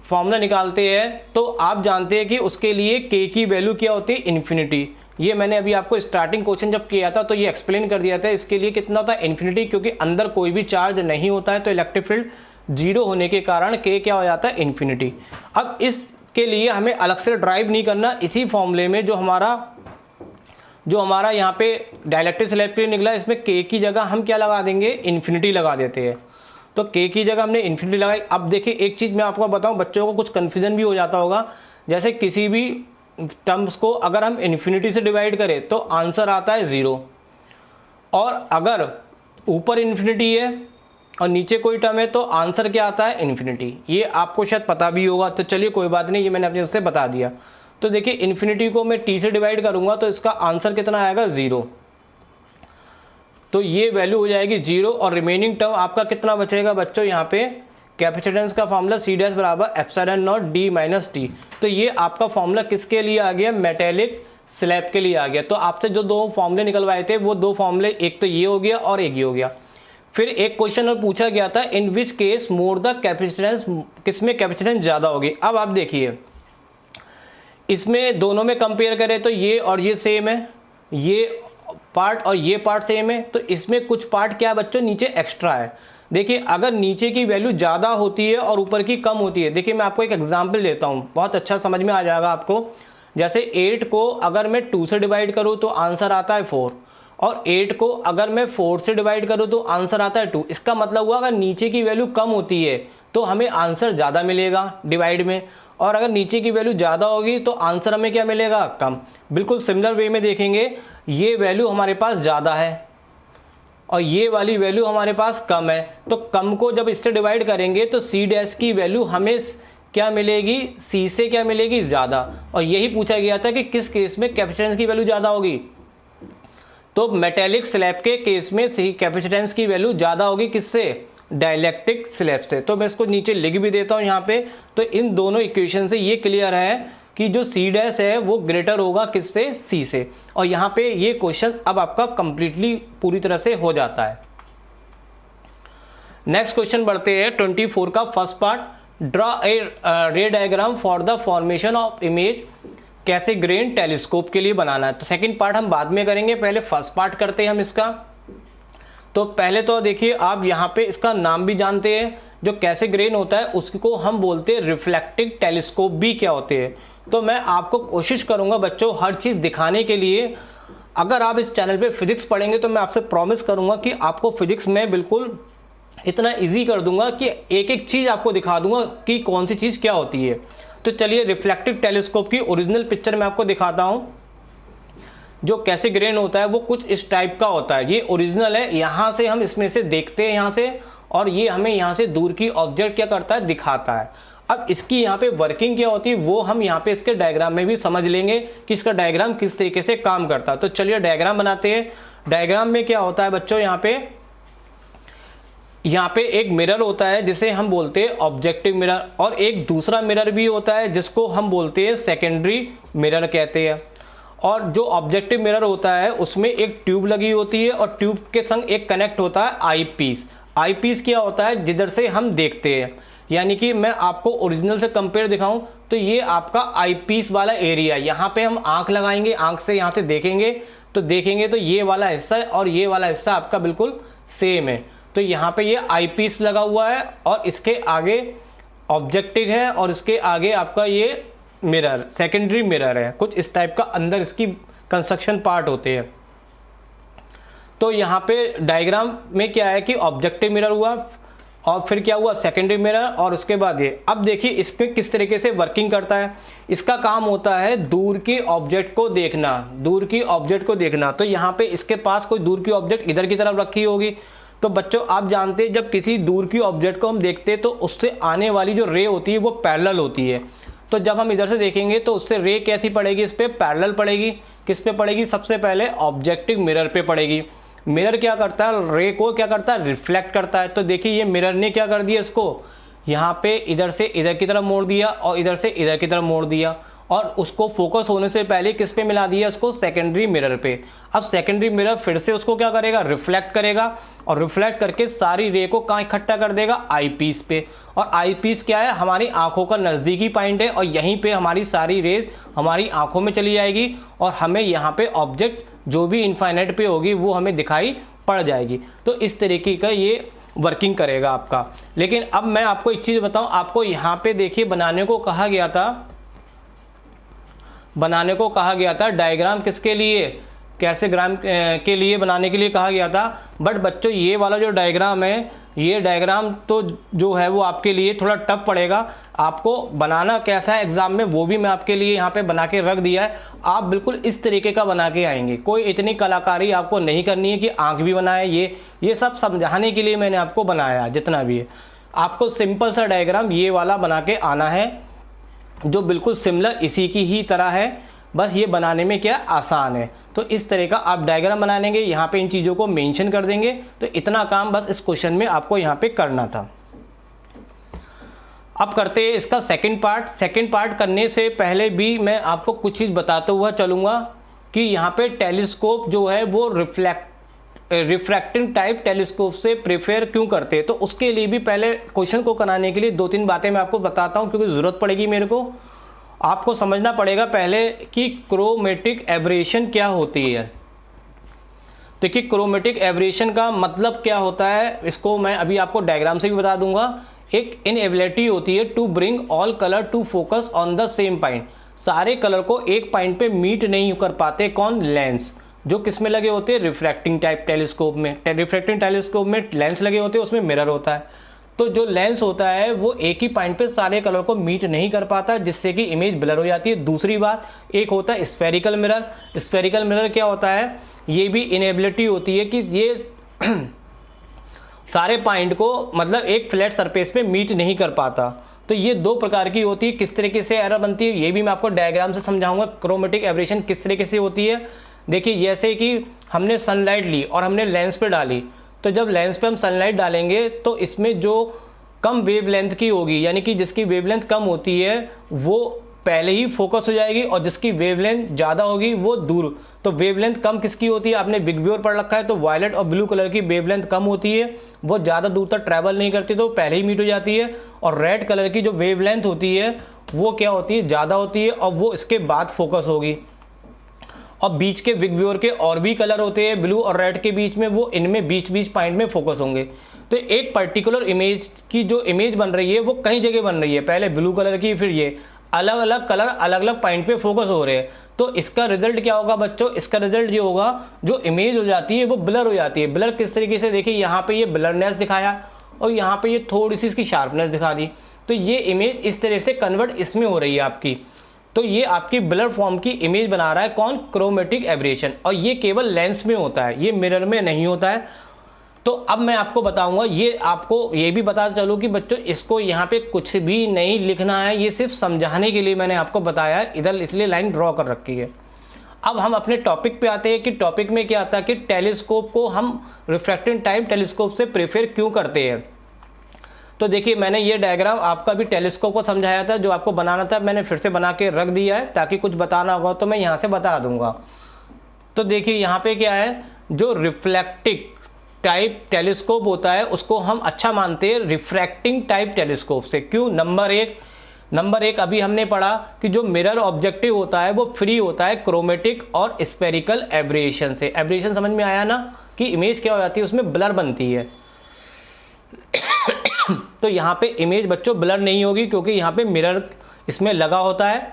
S1: फॉर्मूला निकालते हैं तो आप जानते हैं कि उसके लिए K की वैल्यू क्या होती है, इन्फिनिटी। ये मैंने अभी आपको स्टार्टिंग क्वेश्चन जब किया था तो ये एक्सप्लेन कर दिया था, इसके लिए कितना होता है, इन्फिनिटी, क्योंकि अंदर कोई भी चार्ज नहीं होता है तो इलेक्ट्रिक फील्ड जीरो होने के कारण K क्या हो जाता है, इन्फिनिटी। अब इसके लिए हमें अलग से ड्राइव नहीं करना, इसी फॉर्मूले में जो हमारा यहाँ पे डाइलेक्ट्रिक स्लैब के लिए निकला, इसमें K की जगह हम क्या लगा देंगे, इन्फिनिटी लगा देते हैं। तो K की जगह हमने इन्फिनिटी लगाई। अब देखिए एक चीज़ मैं आपको बताऊं, बच्चों को कुछ कन्फ्यूजन भी हो जाता होगा, जैसे किसी भी टर्म्स को अगर हम इन्फिनिटी से डिवाइड करें तो आंसर आता है 0, और अगर ऊपर इन्फिनिटी है और नीचे कोई टर्म है तो आंसर क्या आता है, इन्फिनिटी। ये आपको शायद पता भी होगा, तो चलिए कोई बात नहीं, ये मैंने अपने से बता दिया। तो देखिए इन्फिनिटी को मैं T से डिवाइड करूँगा तो इसका आंसर कितना आएगा, 0। तो ये वैल्यू हो जाएगी 0, और रिमेनिंग टर्म आपका कितना बचेगा बच्चों, यहाँ पे कैपेसिटेंस का फॉर्मूला C बराबर epsilon not D minus T. तो ये आपका फॉर्मूला किसके लिए आ गया, मेटेलिक स्लैब के लिए आ गया। तो आपसे जो दो फॉर्मूले निकलवाए थे वो दो फॉर्मूले, एक तो ये हो गया और एक ये हो गया। फिर एक क्वेश्चन और पूछा गया था, इन which case more the capacitance, किसमें कैपेसिटेंस ज़्यादा होगी। अब आप देखिए इसमें दोनों में कंपेयर करें तो ये और ये सेम है, ये पार्ट और ये पार्ट सेम है, तो इसमें कुछ पार्ट क्या है बच्चों, नीचे एक्स्ट्रा है। देखिए अगर नीचे की वैल्यू ज़्यादा होती है और ऊपर की कम होती है, देखिए मैं आपको एक एग्जांपल देता हूँ, बहुत अच्छा समझ में आ जाएगा आपको। जैसे 8 को अगर मैं 2 से डिवाइड करूँ तो आंसर आता है 4, और 8 को अगर मैं 4 से डिवाइड करूँ तो आंसर आता है 2। इसका मतलब हुआ अगर नीचे की वैल्यू कम होती है तो हमें आंसर ज़्यादा मिलेगा डिवाइड में, और अगर नीचे की वैल्यू ज़्यादा होगी तो आंसर हमें क्या मिलेगा, कम। बिल्कुल सिमिलर वे में देखेंगे, ये वैल्यू हमारे पास ज़्यादा है और ये वाली वैल्यू हमारे पास कम है, तो कम को जब इससे डिवाइड करेंगे तो सी डैश की वैल्यू हमें क्या मिलेगी, सी से क्या मिलेगी, ज़्यादा। और यही पूछा गया था कि किस केस में कैपेसिटेंस की वैल्यू ज़्यादा होगी, तो मेटेलिक स्लैब के केस में सी कैपेसिटेंस की वैल्यू ज़्यादा होगी किससे, डाइलेक्ट्रिक स्लैब से। तो मैं इसको नीचे लिख भी देता हूँ यहाँ पे। तो इन दोनों इक्वेशन से ये क्लियर है कि जो सी डैश है वो ग्रेटर होगा किससे, सी से। और यहाँ पे ये क्वेश्चन अब आपका कंप्लीटली पूरी तरह से हो जाता है। नेक्स्ट क्वेश्चन बढ़ते हैं 24 का first part, draw a ray diagram for the formation of image Cassegrain telescope के लिए बनाना है। तो सेकंड पार्ट हम बाद में करेंगे, पहले फर्स्ट पार्ट करते हैं हम इसका। तो पहले तो देखिए आप यहाँ पे इसका नाम भी जानते हैं, जो कैसेग्रेन होता है उसको हम बोलते हैं रिफ्लेक्टिव टेलीस्कोप भी क्या होते हैं। तो मैं आपको कोशिश करूंगा बच्चों हर चीज़ दिखाने के लिए। अगर आप इस चैनल पे फिजिक्स पढ़ेंगे तो मैं आपसे प्रॉमिस करूंगा कि आपको फिजिक्स में बिल्कुल इतना इजी कर दूंगा कि एक एक चीज़ आपको दिखा दूंगा कि कौन सी चीज़ क्या होती है। तो चलिए रिफ्लेक्टिव टेलीस्कोप की ओरिजिनल पिक्चर मैं आपको दिखाता हूँ। जो कैसेग्रेन होता है वो कुछ इस टाइप का होता है, ये ओरिजिनल है। यहाँ से हम इसमें से देखते हैं यहाँ से, और ये हमें यहाँ से दूर की ऑब्जेक्ट क्या करता है, दिखाता है। अब इसकी यहाँ पे वर्किंग क्या होती है वो हम यहाँ पे इसके डायग्राम में भी समझ लेंगे कि इसका डायग्राम किस तरीके से काम करता है। तो चलिए डायग्राम बनाते हैं। डायग्राम में क्या होता है बच्चों, यहाँ पे एक मिरर होता है जिसे हम बोलते हैं ऑब्जेक्टिव मिरर, और एक दूसरा मिरर भी होता है जिसको हम बोलते हैं सेकेंडरी मिरर कहते हैं। और जो ऑब्जेक्टिव मिरर होता है उसमें एक ट्यूब लगी होती है और ट्यूब के संग एक कनेक्ट होता है आई पीस। आई पीस क्या होता है, जिधर से हम देखते हैं। यानी कि मैं आपको ओरिजिनल से कंपेयर दिखाऊं तो ये आपका आई पीस वाला एरिया, यहाँ पे हम आंख लगाएंगे, आंख से यहाँ से देखेंगे तो ये वाला हिस्सा है और ये वाला हिस्सा आपका बिल्कुल सेम है। तो यहाँ पे ये आई पीस लगा हुआ है और इसके आगे ऑब्जेक्टिव है और इसके आगे आपका ये मिरर सेकेंडरी मिरर है। कुछ इस टाइप का अंदर इसकी कंस्ट्रक्शन पार्ट होते हैं। तो यहाँ पे डायग्राम में क्या है कि ऑब्जेक्टिव मिरर हुआ और फिर क्या हुआ, सेकेंडरी मिरर, और उसके बाद ये। अब देखिए इसमें किस तरीके से वर्किंग करता है। इसका काम होता है दूर की ऑब्जेक्ट को देखना, दूर की ऑब्जेक्ट को देखना। तो यहाँ पे इसके पास कोई दूर की ऑब्जेक्ट इधर की तरफ रखी होगी। तो बच्चों आप जानते हैं जब किसी दूर की ऑब्जेक्ट को हम देखते हैं तो उससे आने वाली जो रे होती है वो पैरेलल होती है। तो जब हम इधर से देखेंगे तो उससे रे कैसी पड़ेगी, इस पर पैरेलल पड़ेगी। किस पे पड़ेगी, सबसे पहले ऑब्जेक्टिव मिरर पे पड़ेगी। मिरर क्या करता है, रे को क्या करता है, रिफ्लेक्ट करता है। तो देखिए ये मिरर ने क्या कर दिया, इसको यहाँ पे इधर से इधर की तरफ मोड़ दिया और इधर से इधर की तरफ मोड़ दिया, और उसको फोकस होने से पहले किस पे मिला दिया, इसको सेकेंडरी मिरर पे। अब सेकेंडरी मिरर फिर से उसको क्या करेगा, रिफ्लेक्ट करेगा, और रिफ्लेक्ट करके सारी रे को कहाँ इकट्ठा कर देगा, आई पीस पे। और आई पीस क्या है, हमारी आंखों का नज़दीकी पॉइंट है, और यहीं पे हमारी सारी रेज हमारी आंखों में चली जाएगी और हमें यहाँ पे ऑब्जेक्ट जो भी इनफाइनाइट पे होगी वो हमें दिखाई पड़ जाएगी। तो इस तरीके का ये वर्किंग करेगा आपका। लेकिन अब मैं आपको एक चीज़ बताऊं, आपको यहाँ पे देखिए बनाने को कहा गया था डायग्राम किसके लिए, कैसेग्राम के लिए बनाने के लिए कहा गया था। बट बच्चों ये वाला जो डायग्राम है, ये डायग्राम तो जो है वो आपके लिए थोड़ा टफ पड़ेगा। आपको बनाना कैसा है एग्जाम में वो भी मैं आपके लिए यहाँ पे बना के रख दिया है। आप बिल्कुल इस तरीके का बना के आएंगे, कोई इतनी कलाकारी आपको नहीं करनी है कि आंख भी बनाए। ये सब समझाने के लिए मैंने आपको बनाया जितना भी है। आपको सिंपल सा डायग्राम ये वाला बना के आना है जो बिल्कुल सिमिलर इसी की ही तरह है, बस ये बनाने में क्या आसान है। तो इस तरह का आप डायग्राम बना लेंगे, यहाँ पे इन चीज़ों को मेंशन कर देंगे। तो इतना काम बस इस क्वेश्चन में आपको यहाँ पे करना था। अब करते हैं इसका सेकंड पार्ट। सेकंड पार्ट करने से पहले भी मैं आपको कुछ चीज़ बताते हुआ चलूँगा कि यहाँ पे टेलीस्कोप जो है वो रिफ्रैक्टिंग टाइप टेलीस्कोप से प्रेफर क्यों करते हैं। तो उसके लिए भी पहले क्वेश्चन को कराने के लिए 2-3 बातें मैं आपको बताता हूँ, क्योंकि ज़रूरत पड़ेगी मेरे को। आपको समझना पड़ेगा पहले कि क्रोमेटिक एब्रेशन क्या होती है। देखिए क्रोमेटिक एब्रेशन का मतलब क्या होता है, इसको मैं अभी आपको डायग्राम से भी बता दूंगा। एक इनएबिलिटी होती है to bring all colour to focus on the same point. सारे कलर को एक पॉइंट पे मीट नहीं कर पाते कौन, लेंस, जो किस में लगे होते हैं, रिफ्रैक्टिंग टाइप टेलीस्कोप में। रिफ्रैक्टिंग टेलीस्कोप में लेंस लगे होते हैं, उसमें मिरर होता है। तो जो लेंस होता है वो एक ही पॉइंट पे सारे कलर को मीट नहीं कर पाता, जिससे कि इमेज ब्लर हो जाती है। दूसरी बात, एक होता है स्फेरिकल मिरर। स्फेरिकल मिरर क्या होता है, ये भी इनेबिलिटी होती है कि ये सारे पॉइंट को मतलब एक फ्लैट सरफेस पे मीट नहीं कर पाता। तो ये 2 प्रकार की होती है। किस तरीके से एरर बनती है ये भी मैं आपको डायग्राम से समझाऊंगा। क्रोमेटिक एब्रेशन किस तरीके से होती है, देखिए जैसे कि हमने सनलाइट ली और हमने लेंस पे डाली, तो जब लेंस पे हम सनलाइट डालेंगे तो इसमें जो कम वेवलेंथ की होगी, यानी कि जिसकी वेवलेंथ कम होती है वो पहले ही फोकस हो जाएगी, और जिसकी वेवलेंथ ज़्यादा होगी वो दूर। तो वेवलेंथ कम किसकी होती है, आपने बिग ब्योर पढ़ रखा है, तो वायलेट और ब्लू कलर की वेवलेंथ कम होती है, वो ज़्यादा दूर तक ट्रैवल नहीं करती, तो पहले ही मीट हो जाती है। और रेड कलर की जो वेवलेंथ होती है वो क्या होती है, ज़्यादा होती है, और वो इसके बाद फोकस होगी। और बीच के बिग ब्योर के और भी कलर होते हैं ब्लू और रेड के बीच में, वो इनमें बीच बीच पॉइंट में फोकस होंगे। तो एक पर्टिकुलर इमेज की जो इमेज बन रही है वो कई जगह बन रही है, पहले ब्लू कलर की, फिर ये अलग अलग कलर अलग अलग पॉइंट पे फोकस हो रहे हैं। तो इसका रिजल्ट क्या होगा बच्चों, इसका रिजल्ट ये होगा जो इमेज हो जाती है वो ब्लर हो जाती है। ब्लर किस तरीके से, देखिए यहाँ पे ये ब्लरनेस दिखाया और यहाँ पे ये थोड़ी सी इसकी शार्पनेस दिखा दी, तो ये इमेज इस तरह से कन्वर्ट इसमें हो रही है आपकी। तो ये आपकी ब्लर फॉर्म की इमेज बना रहा है कौन, क्रोमेटिक एब्रेशन। और ये केवल लेंस में होता है, ये मिरर में नहीं होता है। तो अब मैं आपको बताऊंगा, ये आपको ये भी बता चलूं कि बच्चों इसको यहाँ पे कुछ भी नहीं लिखना है, ये सिर्फ समझाने के लिए मैंने आपको बताया है, इधर इसलिए लाइन ड्रॉ कर रखी है। अब हम अपने टॉपिक पे आते हैं कि टॉपिक में क्या आता है कि टेलीस्कोप को हम रिफ्रैक्टिंग टाइम टेलीस्कोप से प्रेफर क्यों करते हैं। तो देखिए मैंने ये डायग्राम आपका भी टेलीस्कोप को समझाया था, जो आपको बनाना था मैंने फिर से बना के रख दिया है, ताकि कुछ बताना होगा तो मैं यहाँ से बता दूंगा। तो देखिए यहाँ पे क्या है, जो रिफ्लेक्टिव टाइप टेलीस्कोप होता है उसको हम अच्छा मानते हैं रिफ्रैक्टिंग टाइप टेलीस्कोप से। क्यों, नंबर एक अभी हमने पढ़ा कि जो मिरर ऑब्जेक्टिव होता है वो फ्री होता है क्रोमेटिक और स्फेरिकल एब्रेशन से। एब्रेशन समझ में आया ना, कि इमेज क्या हो जाती है, उसमें ब्लर बनती है। तो यहाँ पे इमेज बच्चों ब्लर नहीं होगी, क्योंकि यहाँ पे मिरर इसमें लगा होता है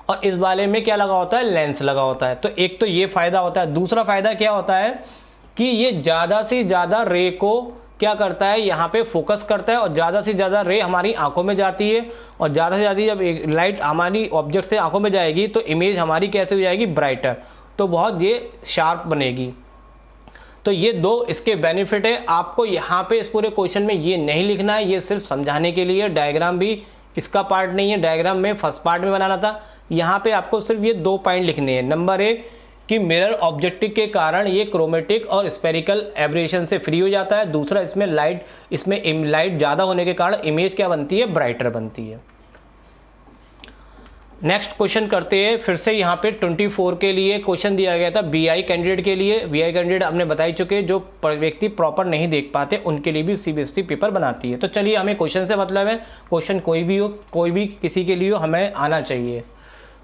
S1: और इस वाले में क्या लगा होता है, लेंस लगा होता है। तो एक तो ये फायदा होता है। दूसरा फायदा क्या होता है कि ये ज़्यादा से ज़्यादा रे को क्या करता है, यहाँ पे फोकस करता है, और ज़्यादा से ज़्यादा रे हमारी आंखों में जाती है, और ज़्यादा से ज़्यादा जब एक लाइट हमारी ऑब्जेक्ट से आंखों में जाएगी तो इमेज हमारी कैसे हो जाएगी, ब्राइटर, तो बहुत ये शार्प बनेगी। तो ये 2 इसके बेनिफिट है। आपको यहाँ पे इस पूरे क्वेश्चन में ये नहीं लिखना है, ये सिर्फ समझाने के लिए। डायग्राम भी इसका पार्ट नहीं है, डायग्राम में फर्स्ट पार्ट में बनाना था। यहाँ पे आपको सिर्फ ये 2 पॉइंट लिखने हैं। नंबर 1 कि मिरर ऑब्जेक्टिव के कारण ये क्रोमेटिक और स्फेरिकल एब्रेशन से फ्री हो जाता है। दूसरा, इसमें लाइट ज़्यादा होने के कारण इमेज क्या बनती है, ब्राइटर बनती है। नेक्स्ट क्वेश्चन करते हैं। फिर से यहाँ पे 24 के लिए क्वेश्चन दिया गया था बीआई कैंडिडेट के लिए। बीआई कैंडिडेट हमने बता ही चुके, जो व्यक्ति प्रॉपर नहीं देख पाते उनके लिए भी सीबीएसई पेपर बनाती है। तो चलिए, हमें क्वेश्चन से मतलब है, क्वेश्चन कोई भी हो, कोई भी किसी के लिए हो, हमें आना चाहिए।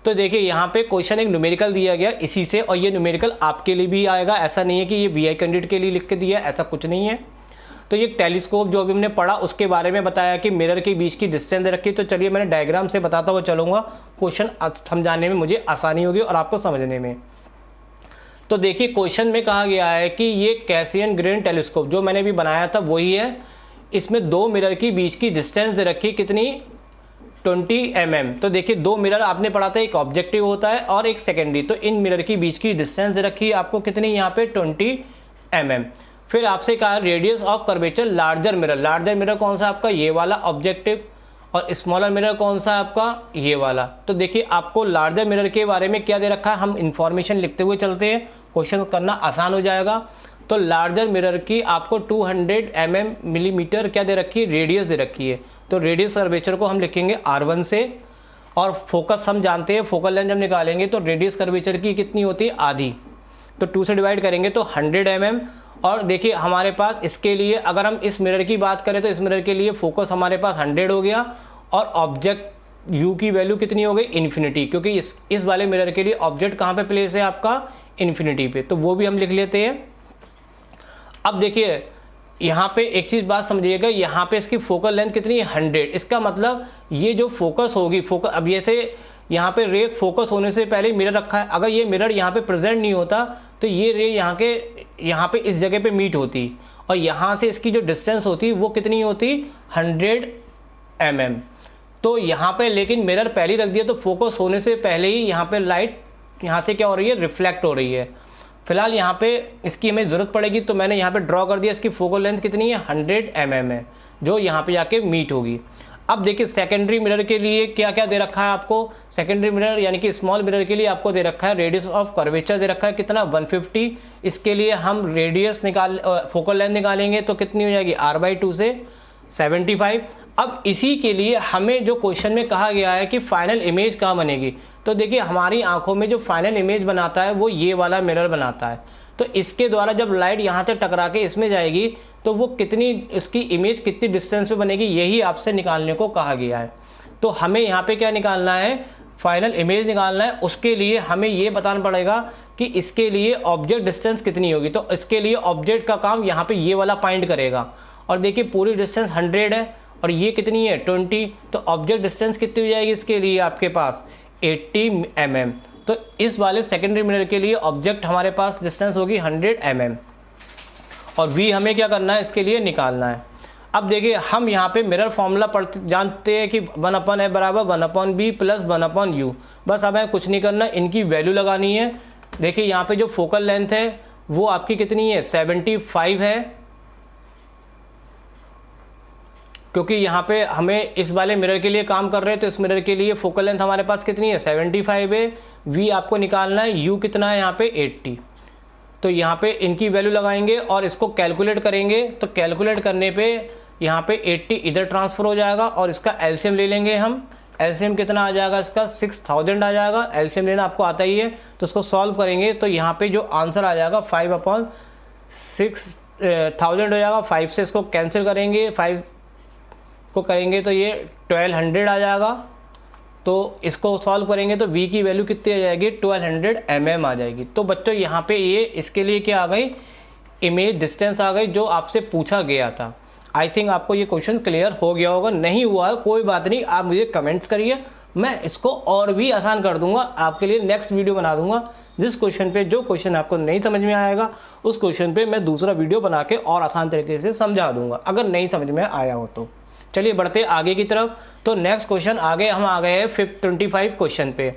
S1: तो देखिए यहाँ पे क्वेश्चन एक न्यूमेरिकल दिया गया इसी से, और ये न्यूमेरिकल आपके लिए भी आएगा, ऐसा नहीं है कि ये बीआई कैंडिडेट के लिए लिख के दिया, ऐसा कुछ नहीं है। तो ये टेलीस्कोप जो अभी हमने पढ़ा उसके बारे में बताया कि मिरर के बीच की डिस्टेंस रखी। तो चलिए मैंने डायग्राम से बताता हुआ चलूँगा, क्वेश्चन समझाने में मुझे आसानी होगी और आपको समझने में। तो देखिए क्वेश्चन में कहा गया है कि ये कैसियन ग्रीन टेलीस्कोप जो मैंने भी बनाया था वही है। इसमें 2 मिरर की बीच की डिस्टेंस दे रखी, कितनी, 20 mm। तो देखिए 2 मिरर आपने पढ़ा था, एक ऑब्जेक्टिव होता है और एक सेकेंडरी। तो इन मिरर की बीच की डिस्टेंस दे रखी है आपको कितनी, यहाँ पे 20 mm। फिर आपसे कहा radius of curvature larger mirror. Larger mirror कौन सा आपका, ये वाला ऑब्जेक्टिव, और स्मॉलर मिरर कौन सा आपका, ये वाला। तो देखिए आपको लार्जर मिरर के बारे में क्या दे रखा है, हम इंफॉर्मेशन लिखते हुए चलते हैं, क्वेश्चन करना आसान हो जाएगा। तो लार्जर मिरर की आपको 200 मिलीमीटर क्या दे रखी है, रेडियस दे रखी है। तो रेडियस कर्वेचर को हम लिखेंगे R1 से, और फोकस हम जानते हैं, फोकल लेंथ जब निकालेंगे तो रेडियस कर्वेचर की कितनी होती है, आधी। तो 2 से डिवाइड करेंगे तो 100 mm। और देखिए हमारे पास इसके लिए अगर हम इस मिरर की बात करें तो इस मिरर के लिए फोकस हमारे पास 100 हो गया और ऑब्जेक्ट यू की वैल्यू कितनी हो गई, इन्फिनिटी, क्योंकि इस वाले मिरर के लिए ऑब्जेक्ट कहाँ पे प्लेस है आपका, इन्फिनिटी पे, तो वो भी हम लिख लेते हैं। अब देखिए यहाँ पे एक चीज़ बात समझिएगा, यहाँ पे इसकी फोकल लेंथ कितनी है, 100। इसका मतलब ये जो फोकस होगी, फोकस अब ये से यहाँ पे रे फोकस होने से पहले मिरर रखा है, अगर ये मिरर यहाँ पे प्रेजेंट नहीं होता तो ये रे यहाँ पे इस जगह पे मीट होती और यहाँ से इसकी जो डिस्टेंस होती वो कितनी होती, 100 mm। तो यहाँ पे लेकिन मिरर पहले रख दिया तो फोकस होने से पहले ही यहाँ पे लाइट यहाँ से क्या हो रही है, रिफ्लेक्ट हो रही है। फिलहाल यहाँ पे इसकी हमें ज़रूरत पड़ेगी तो मैंने यहाँ पे ड्रॉ कर दिया, इसकी फोकल लेंथ कितनी है, 100 mm है, जो यहाँ पे जाके मीट होगी। अब देखिए सेकेंडरी मिरर के लिए क्या क्या दे रखा है आपको, सेकेंडरी मिरर यानी कि स्मॉल मिरर के लिए आपको दे रखा है रेडियस ऑफ कर्वेचर दे रखा है कितना, 150। इसके लिए हम रेडियस फोकल लेंथ निकालेंगे तो कितनी हो जाएगी, r/2 से 75। अब इसी के लिए हमें जो क्वेश्चन में कहा गया है कि फाइनल इमेज कहाँ बनेगी, तो देखिए हमारी आंखों में जो फाइनल इमेज बनाता है वो ये वाला मिरर बनाता है। तो इसके द्वारा जब लाइट यहाँ से टकरा के इसमें जाएगी तो वो कितनी, इसकी इमेज कितनी डिस्टेंस पे बनेगी, यही आपसे निकालने को कहा गया है। तो हमें यहाँ पे क्या निकालना है, फाइनल इमेज निकालना है। उसके लिए हमें ये बताना पड़ेगा कि इसके लिए ऑब्जेक्ट डिस्टेंस कितनी होगी। तो इसके लिए ऑब्जेक्ट का काम यहाँ पे ये वाला पॉइंट करेगा और देखिए पूरी डिस्टेंस 100 है और ये कितनी है, 20। तो ऑब्जेक्ट डिस्टेंस कितनी हो जाएगी इसके लिए आपके पास, 80 mm। तो इस वाले सेकेंडरी मिरर के लिए ऑब्जेक्ट हमारे पास डिस्टेंस होगी 100 mm और v हमें क्या करना है, इसके लिए निकालना है। अब देखिए हम यहाँ पे मिरर फॉर्मूला जानते हैं कि 1/n बराबर 1/b प्लस 1/u। बस अब हमें कुछ नहीं करना, इनकी वैल्यू लगानी है। देखिए यहाँ पे जो फोकल लेंथ है वो आपकी कितनी है, 75 है, क्योंकि यहाँ पे हमें इस वाले मिरर के लिए काम कर रहे हैं तो इस मिरर के लिए फोकल लेंथ हमारे पास कितनी है, 75 है। v आपको निकालना है, u कितना है यहाँ पे 80। तो यहाँ पे इनकी वैल्यू लगाएंगे और इसको कैलकुलेट करेंगे। तो कैलकुलेट करने पे यहाँ पे 80 इधर ट्रांसफ़र हो जाएगा और इसका एलसीएम ले लेंगे हम। एलसीएम कितना आ जाएगा इसका, 6000 आ जाएगा। एलसीएम लेना आपको आता ही है तो उसको सॉल्व करेंगे तो यहाँ पे जो आंसर आ जाएगा 5/6000 हो जाएगा। 5 से इसको कैंसिल करेंगे, 5 को करेंगे तो ये 1200 आ जाएगा। तो इसको सॉल्व करेंगे तो v की वैल्यू कितनी आ जाएगी, 1200 mm आ जाएगी। तो बच्चों यहाँ पे ये इसके लिए क्या आ गई, इमेज डिस्टेंस आ गई जो आपसे पूछा गया था। आई थिंक आपको ये क्वेश्चन क्लियर हो गया होगा, नहीं हुआ है कोई बात नहीं, आप मुझे कमेंट्स करिए, मैं इसको और भी आसान कर दूंगा, आपके लिए नेक्स्ट वीडियो बना दूंगा। जिस क्वेश्चन पे जो क्वेश्चन आपको नहीं समझ में आएगा उस क्वेश्चन पे मैं दूसरा वीडियो बना के और आसान तरीके से समझा दूंगा, अगर नहीं समझ में आया हो तो। चलिए बढ़ते आगे की तरफ। तो नेक्स्ट क्वेश्चन आगे हम आ गए हैं 25 क्वेश्चन पे।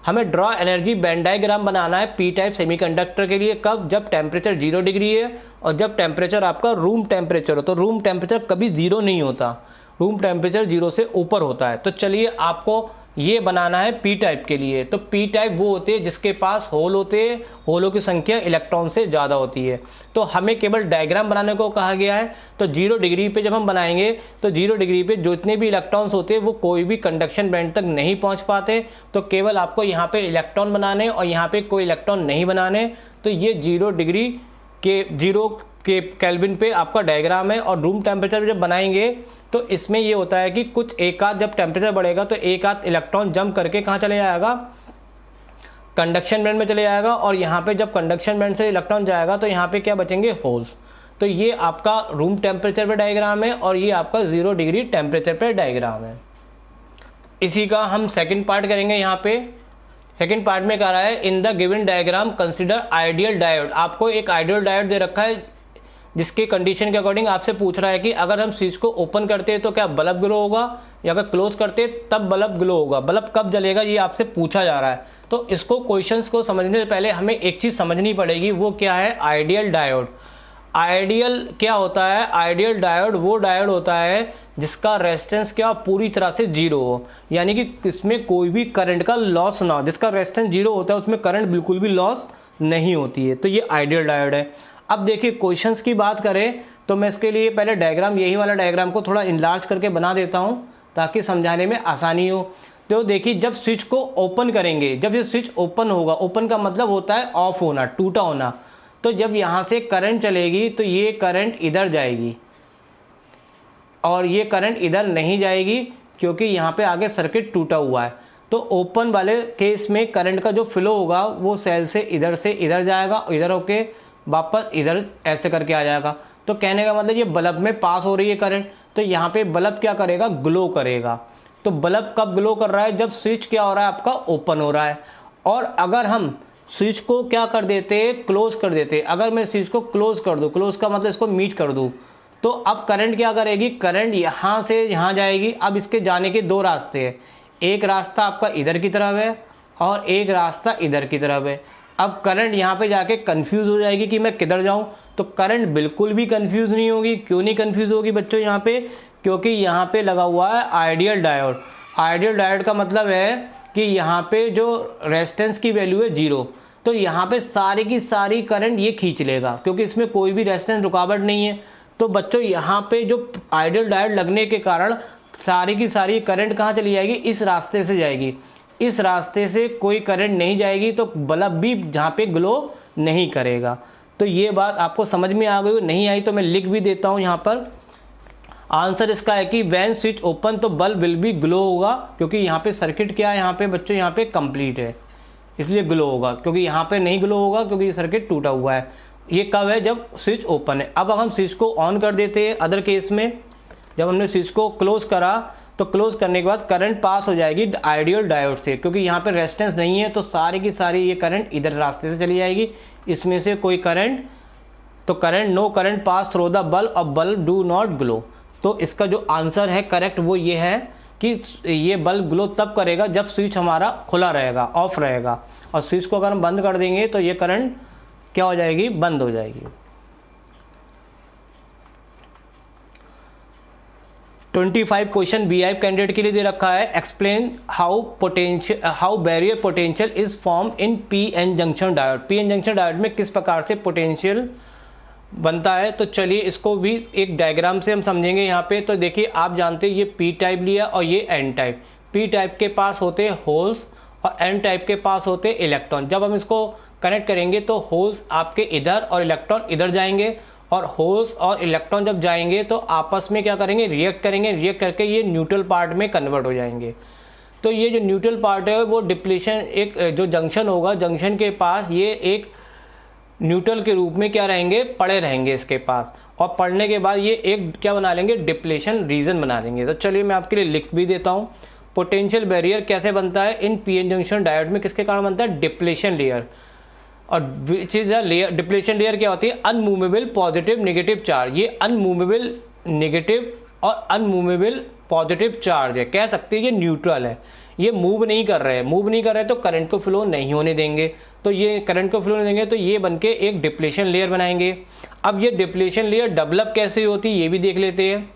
S1: हमें ड्रॉ एनर्जी बैंड डायग्राम बनाना है पी टाइप सेमीकंडक्टर के लिए। कब, जब टेम्परेचर 0 डिग्री है और जब टेम्परेचर आपका रूम टेम्परेचर हो। तो रूम टेम्परेचर कभी 0 नहीं होता, रूम टेम्परेचर 0 से ऊपर होता है। तो चलिए आपको ये बनाना है पी टाइप के लिए। तो पी टाइप वो होते हैं जिसके पास होल होते हैं, होलों की संख्या इलेक्ट्रॉन से ज़्यादा होती है। तो हमें केवल डायग्राम बनाने को कहा गया है। तो 0 डिग्री पे जब हम बनाएंगे तो 0 डिग्री पे जितने भी इलेक्ट्रॉन्स होते हैं वो कोई भी कंडक्शन बैंड तक नहीं पहुंच पाते। तो केवल आपको यहाँ पे इलेक्ट्रॉन बनाने और यहाँ पे कोई इलेक्ट्रॉन नहीं बनाने। तो ये 0 डिग्री के 0 के केल्विन पे आपका डायग्राम है। और रूम टेम्परेचर जब बनाएंगे तो इसमें ये होता है कि कुछ एक आध जब टेम्परेचर बढ़ेगा तो एक आध इलेक्ट्रॉन जंप करके कहाँ चले जाएगा, कंडक्शन बैंड में चले जाएगा। और यहाँ पे जब कंडक्शन बैंड से इलेक्ट्रॉन जाएगा तो यहाँ पे क्या बचेंगे, होल्स। तो ये आपका रूम टेम्परेचर पे डायग्राम है और ये आपका 0 डिग्री टेम्परेचर पे डायग्राम है। इसी का हम सेकेंड पार्ट करेंगे। यहाँ पे सेकेंड पार्ट में कह रहा है in the given diagram consider ideal diode. आपको एक आइडियल डायोड दे रखा है जिसके कंडीशन के अकॉर्डिंग आपसे पूछ रहा है कि अगर हम स्विच को ओपन करते हैं तो क्या बल्ब ग्लो होगा, या अगर क्लोज करते तब बल्ब ग्लो होगा, बल्ब कब जलेगा, ये आपसे पूछा जा रहा है। तो इसको क्वेश्चंस को समझने से पहले हमें एक चीज़ समझनी पड़ेगी, वो क्या है, आइडियल डायोड। आइडियल क्या होता है, आइडियल डायोड वो डायोड होता है जिसका रेजिस्टेंस क्या पूरी तरह से 0 हो, यानी कि इसमें कोई भी करंट का लॉस ना हो। जिसका रेजिस्टेंस 0 होता है उसमें करंट बिल्कुल भी लॉस नहीं होती है। तो ये आइडियल डायोड है। अब देखिए क्वेश्चंस की बात करें तो मैं इसके लिए पहले डायग्राम, यही वाला डायग्राम को थोड़ा इनलार्ज करके बना देता हूँ ताकि समझाने में आसानी हो। तो देखिए जब स्विच को ओपन करेंगे, जब ये स्विच ओपन होगा, ओपन का मतलब होता है ऑफ होना, टूटा होना, तो जब यहाँ से करंट चलेगी तो ये करंट इधर जाएगी और ये करंट इधर नहीं जाएगी क्योंकि यहाँ पे आगे सर्किट टूटा हुआ है। तो ओपन वाले केस में करंट का जो फ्लो होगा वो सेल से इधर जाएगा, इधर होके वापस इधर ऐसे करके आ जाएगा। तो कहने का मतलब ये बल्ब में पास हो रही है करंट, तो यहाँ पे बल्ब क्या करेगा, ग्लो करेगा। तो बल्ब कब ग्लो कर रहा है, जब स्विच क्या हो रहा है आपका, ओपन हो रहा है। और अगर हम स्विच को क्या कर देते, क्लोज कर देते, अगर मैं स्विच को क्लोज कर दूँ, क्लोज का मतलब इसको मीट कर दूँ, तो अब करंट क्या करेगी, करंट यहाँ से यहाँ जाएगी। अब इसके जाने के दो रास्ते हैं, एक रास्ता आपका इधर की तरफ है और एक रास्ता इधर की तरफ है। अब करंट यहाँ पे जाके कंफ्यूज हो जाएगी कि मैं किधर जाऊँ, तो करंट बिल्कुल भी कंफ्यूज नहीं होगी। क्यों नहीं कंफ्यूज होगी बच्चों यहाँ पे, क्योंकि यहाँ पे लगा हुआ है आइडियल डायोड। आइडियल डायोड का मतलब है कि यहाँ पे जो रेजिस्टेंस की वैल्यू है 0, तो यहाँ पे सारी की सारी करंट ये खींच लेगा क्योंकि इसमें कोई भी रेजिस्टेंस रुकावट नहीं है। तो बच्चों यहाँ पे जो आइडियल डायोड लगने के कारण सारी की सारी करंट कहाँ चली जाएगी, इस रास्ते से जाएगी। इस रास्ते से कोई करंट नहीं जाएगी तो बल्ब भी जहाँ पे ग्लो नहीं करेगा। तो ये बात आपको समझ में आ गई, नहीं आई तो मैं लिख भी देता हूँ यहाँ पर। आंसर इसका है कि व्हेन स्विच ओपन तो बल्ब विल बी ग्लो होगा, क्योंकि यहाँ पे सर्किट क्या है, यहाँ पे बच्चों यहाँ पे कंप्लीट है इसलिए ग्लो होगा, क्योंकि यहाँ पे नहीं ग्लो होगा क्योंकि ये सर्किट टूटा हुआ है। ये कब है, जब स्विच ओपन है। अब हम स्विच को ऑन कर देते हैं अदर केस में, जब हमने स्विच को क्लोज करा तो क्लोज करने के बाद करंट पास हो जाएगी आइडियल डायोड से, क्योंकि यहाँ पे रेजिस्टेंस नहीं है तो सारी की सारी ये करंट इधर रास्ते से चली जाएगी, इसमें से कोई करंट, तो current no current pass through the bulb और बल्ब डू नॉट ग्लो। तो इसका जो आंसर है करेक्ट वो ये है कि ये बल्ब ग्लो तब करेगा जब स्विच हमारा खुला रहेगा, ऑफ रहेगा, और स्विच को अगर हम बंद कर देंगे तो ये करंट क्या हो जाएगी, बंद हो जाएगी। 25 क्वेश्चन BI कैंडिडेट के लिए दे रखा है। Explain how barrier potential is form in PN junction diode. PN junction diode में किस प्रकार से पोटेंशियल बनता है। तो चलिए इसको भी एक डायग्राम से हम समझेंगे यहाँ पे। तो देखिए आप जानते हैं ये P टाइप लिया और ये N टाइप। P टाइप के पास होते हैं होल्स और N टाइप के पास होते हैं इलेक्ट्रॉन। जब हम इसको कनेक्ट करेंगे तो होल्स आपके इधर और इलेक्ट्रॉन इधर जाएंगे, और होल्स और इलेक्ट्रॉन जब जाएंगे तो आपस में क्या करेंगे, रिएक्ट करेंगे, रिएक्ट करके ये न्यूट्रल पार्ट में कन्वर्ट हो जाएंगे। तो ये जो न्यूट्रल पार्ट है वो डिप्लीशन, एक जो जंक्शन होगा, जंक्शन के पास ये एक न्यूट्रल के रूप में क्या रहेंगे, पड़े रहेंगे इसके पास, और पढ़ने के बाद ये एक क्या बना लेंगे, डिप्लीशन रीजन बना देंगे। तो चलिए मैं आपके लिए लिख भी देता हूँ। पोटेंशियल बैरियर कैसे बनता है इन PN जंक्शन डायोड में, किसके कारण बनता है, डिप्लीशन लेयर। और which is a layer, depletion layer क्या होती है, अनमूवेबल पॉजिटिव नेगेटिव चार्ज। ये अनमूवेबल नेगेटिव और अनमूवेबल पॉजिटिव चार्ज है, कह सकते हैं ये न्यूट्रल है, ये मूव नहीं कर रहे हैं, मूव नहीं कर रहे तो करंट को फ्लो नहीं होने देंगे। तो ये करंट को फ्लो नहीं देंगे तो ये बनके एक डिप्लीशन लेयर बनाएंगे। अब ये डिप्लीशन लेयर डेवलप कैसे होती है ये भी देख लेते हैं।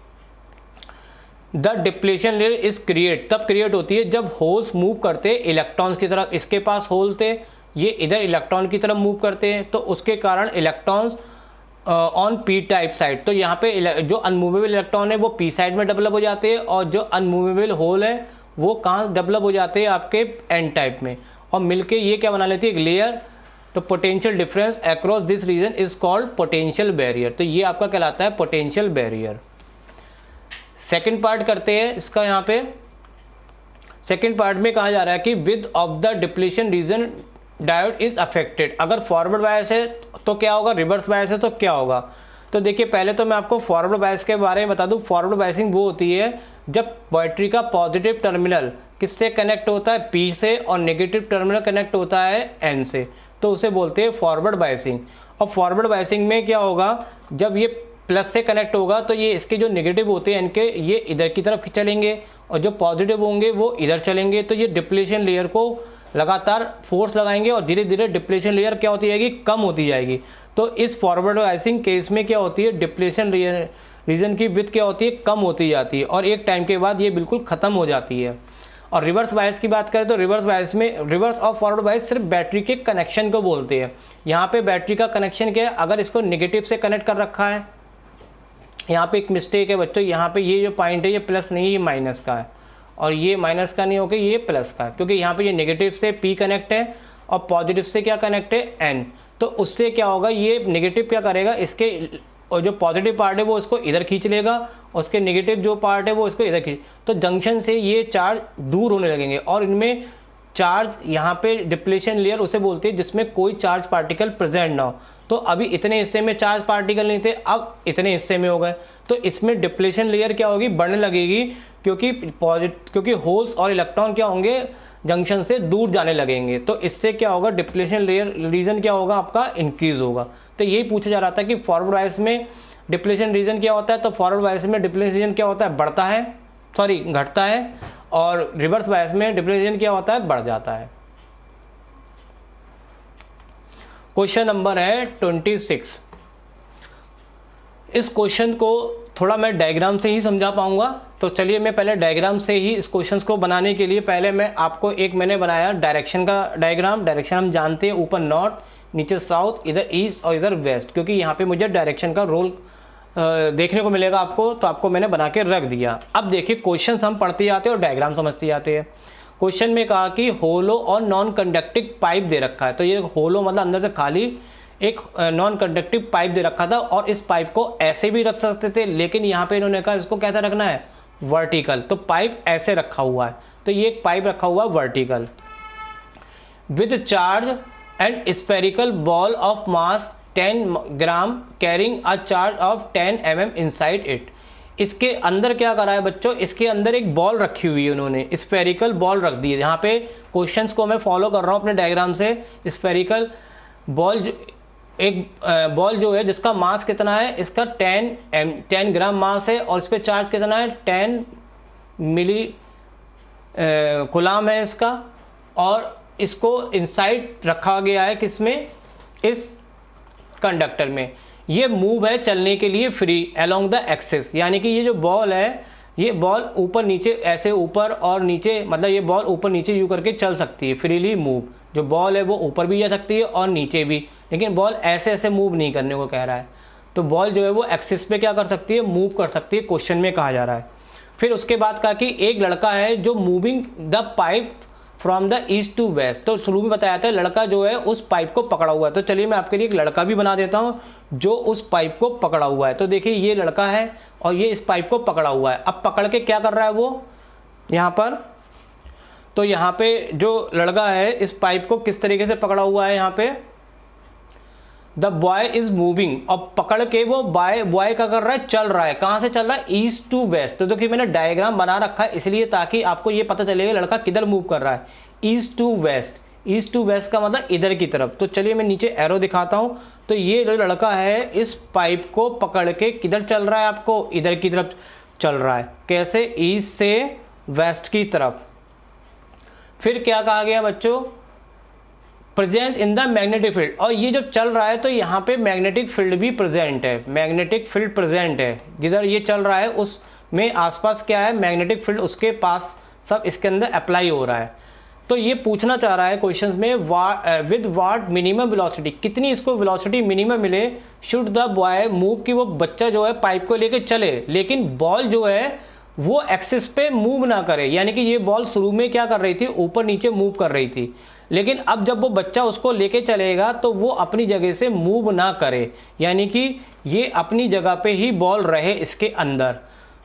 S1: The depletion layer is create, तब क्रिएट होती है जब होल्स मूव करते इलेक्ट्रॉन्स की तरफ। इसके पास होल थे, ये इधर इलेक्ट्रॉन की तरफ मूव करते हैं, तो उसके कारण electrons on P type side. तो यहाँ पे जो अनमूवेबल इलेक्ट्रॉन है वो P साइड में डेवलप हो जाते हैं, और जो अनमूवेबल होल है वो कहाँ डेवलप हो जाते हैं, आपके N टाइप में, और मिलके ये क्या बना लेती है, एक लेयर। तो potential difference across this region is called potential barrier. तो ये आपका कहलाता है पोटेंशियल बैरियर। सेकेंड पार्ट करते हैं इसका। यहाँ पे सेकेंड पार्ट में कहा जा रहा है कि with of the depletion region diode is affected. अगर फॉरवर्ड बायस है तो क्या होगा, रिवर्स बायस है तो क्या होगा। तो देखिए पहले तो मैं आपको फॉरवर्ड बायस के बारे में बता दूं। फॉरवर्ड बायसिंग वो होती है जब बैटरी का पॉजिटिव टर्मिनल किससे कनेक्ट होता है, P से, और नेगेटिव टर्मिनल कनेक्ट होता है N से, तो उसे बोलते हैं फॉरवर्ड बायसिंग। और फॉरवर्ड बायसिंग में क्या होगा, जब ये प्लस से कनेक्ट होगा तो ये इसके जो नेगेटिव होते हैं इनके, ये इधर की तरफ चलेंगे, और जो पॉजिटिव होंगे वो इधर चलेंगे। तो ये डिप्लीशन लेयर को लगातार फोर्स लगाएंगे और धीरे धीरे डिप्लीशन लेयर क्या होती जाएगी, कम होती जाएगी। तो इस फॉरवर्ड बायसिंग केस में क्या होती है, डिप्लीशन रीजन की विड्थ क्या होती है, कम होती जाती है, और एक टाइम के बाद ये बिल्कुल ख़त्म हो जाती है। और रिवर्स बायस की बात करें तो रिवर्स बायस में, रिवर्स और फॉरवर्ड बायस सिर्फ बैटरी के कनेक्शन को बोलते हैं। यहाँ पे बैटरी का कनेक्शन क्या है, अगर इसको नेगेटिव से कनेक्ट कर रखा है, यहाँ पे एक मिस्टेक है बच्चों, यहाँ पे ये जो पॉइंट है ये प्लस नहीं है, ये माइनस का है, और ये माइनस का नहीं होगा, ये प्लस का, क्योंकि यहाँ पे ये नेगेटिव से P कनेक्ट है और पॉजिटिव से क्या कनेक्ट है, N। तो उससे क्या होगा, ये नेगेटिव क्या करेगा, इसके और जो पॉजिटिव पार्ट है वो इसको इधर खींच लेगा, और उसके नेगेटिव जो पार्ट है वो इसको इधर खींच, तो जंक्शन से ये चार्ज दूर होने लगेंगे और इनमें चार्ज यहाँ पे डिप्लेशन लेयर उसे बोलते हैं जिसमें कोई चार्ज पार्टिकल प्रेजेंट ना हो। तो अभी इतने हिस्से में चार्ज पार्टिकल नहीं थे, अब इतने हिस्से में हो गए, तो इसमें डिप्लेशन लेयर क्या होगी, बढ़ने लगेगी, क्योंकि होल्स और इलेक्ट्रॉन क्या होंगे, जंक्शन से दूर जाने लगेंगे। तो इससे क्या होगा, डिप्लेशन लेयर रीजन क्या होगा आपका, इंक्रीज होगा। तो यही पूछा जा रहा था कि फॉरवर्ड बायस में डिप्लेशन रीजन क्या होता है, तो फॉरवर्ड बायस में डिप्लेशन रीजन क्या होता है, बढ़ता है, सॉरी घटता है, और रिवर्स बायस में डिप्लेशन रीजन क्या होता है, बढ़ जाता है। क्वेश्चन नंबर है 26। इस क्वेश्चन को थोड़ा मैं डायग्राम से ही समझा पाऊंगा, तो चलिए मैं पहले डायग्राम से ही इस क्वेश्चन को बनाने के लिए पहले मैं आपको मैंने बनाया डायरेक्शन का डायग्राम। डायरेक्शन हम जानते हैं, ऊपर नॉर्थ, नीचे साउथ, इधर ईस्ट और इधर वेस्ट, क्योंकि यहाँ पे मुझे डायरेक्शन का रोल देखने को मिलेगा आपको, तो आपको मैंने बना के रख दिया। अब देखिए क्वेश्चन हम पढ़ते जाते हैं और डायग्राम समझते जाते हैं। क्वेश्चन में कहा कि होलो और नॉन कंडक्टिव पाइप दे रखा है, तो ये होलो मतलब अंदर से खाली एक नॉन कंडक्टिव पाइप दे रखा था, और इस पाइप को ऐसे भी रख सकते थे, लेकिन यहाँ पे इन्होंने कहा इसको कैसा रखना है, वर्टिकल। तो पाइप ऐसे रखा हुआ है, तो ये एक पाइप रखा हुआ है vertical, with charge and spherical ball of mass 10 gram carrying a charge of 10 mm inside it. इसके अंदर क्या करा है बच्चों, इसके अंदर एक बॉल रखी हुई है, उन्होंने स्फेरिकल बॉल रख दी है। यहाँ पे क्वेश्चंस को मैं फॉलो कर रहा हूँ अपने डायग्राम से। स्फेरिकल बॉल एक बॉल जो है जिसका मास कितना है, इसका 10 ग्राम मास है, और इस पर चार्ज कितना है, 10 मिली कूलाम है इसका, और इसको इनसाइड रखा गया है किसमें, इस कंडक्टर में। ये मूव है चलने के लिए फ्री अलोंग द एक्सिस, यानी कि ये जो बॉल है, ये बॉल ऊपर नीचे ऐसे ऊपर और नीचे, मतलब ये बॉल ऊपर नीचे यूँ करके चल सकती है, फ्रीली मूव। जो बॉल है वो ऊपर भी जा सकती है और नीचे भी, लेकिन बॉल ऐसे ऐसे मूव नहीं करने को कह रहा है। तो बॉल जो है वो एक्सिस पे क्या कर सकती है, मूव कर सकती है, क्वेश्चन में कहा जा रहा है। फिर उसके बाद कहा कि एक लड़का है जो moving the pipe from the east to west. तो शुरू में बताया था लड़का जो है उस पाइप को पकड़ा हुआ है, तो चलिए मैं आपके लिए एक लड़का भी बना देता हूँ जो उस पाइप को पकड़ा हुआ है। तो देखिए ये लड़का है और ये इस पाइप को पकड़ा हुआ है। अब पकड़ के क्या कर रहा है वो यहाँ पर, तो यहाँ पे जो लड़का है इस पाइप को किस तरीके से पकड़ा हुआ है, यहाँ पे द बॉय इज मूविंग, और पकड़ के वो बॉय क्या कर रहा है, चल रहा है। कहाँ से चल रहा है, ईस्ट टू वेस्ट। तो देखिए मैंने डायग्राम बना रखा है इसलिए ताकि आपको ये पता चलेगा लड़का किधर मूव कर रहा है, east to west. East to west का मतलब इधर की तरफ। तो चलिए मैं नीचे एरो दिखाता हूँ। तो ये जो लड़का है इस पाइप को पकड़ के किधर चल रहा है, आपको इधर की तरफ चल रहा है। कैसे, ईस्ट से वेस्ट की तरफ। फिर क्या कहा गया बच्चों, presence in the magnetic field. और ये जब चल रहा है तो यहाँ पे मैग्नेटिक फील्ड भी प्रेजेंट है, मैग्नेटिक फील्ड प्रेजेंट है। जिधर ये चल रहा है उसमें आसपास क्या है, मैग्नेटिक फील्ड उसके पास सब इसके अंदर अप्लाई हो रहा है। तो ये पूछना चाह रहा है क्वेश्चंस में, विद व्हाट मिनिमम वेलोसिटी, कितनी इसको वेलोसिटी मिनिमम मिले, शुड द बॉय मूव, कि वो बच्चा जो है पाइप को लेके चले लेकिन बॉल जो है वो एक्सिस पे मूव ना करे। यानी कि ये बॉल शुरू में क्या कर रही थी, ऊपर नीचे मूव कर रही थी, लेकिन अब जब वो बच्चा उसको लेके चलेगा तो वो अपनी जगह से मूव ना करे, यानी कि ये अपनी जगह पे ही बॉल रहे इसके अंदर।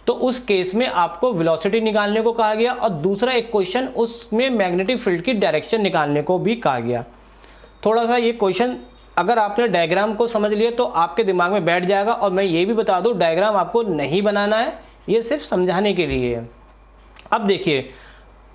S1: तो उस केस में आपको वेलोसिटी निकालने को कहा गया, और दूसरा एक क्वेश्चन उसमें मैग्नेटिक फील्ड की डायरेक्शन निकालने को भी कहा गया। थोड़ा सा ये क्वेश्चन अगर आपने डायग्राम को समझ लिया तो आपके दिमाग में बैठ जाएगा। और मैं ये भी बता दूं डायग्राम आपको नहीं बनाना है, ये सिर्फ समझाने के लिए है। अब देखिए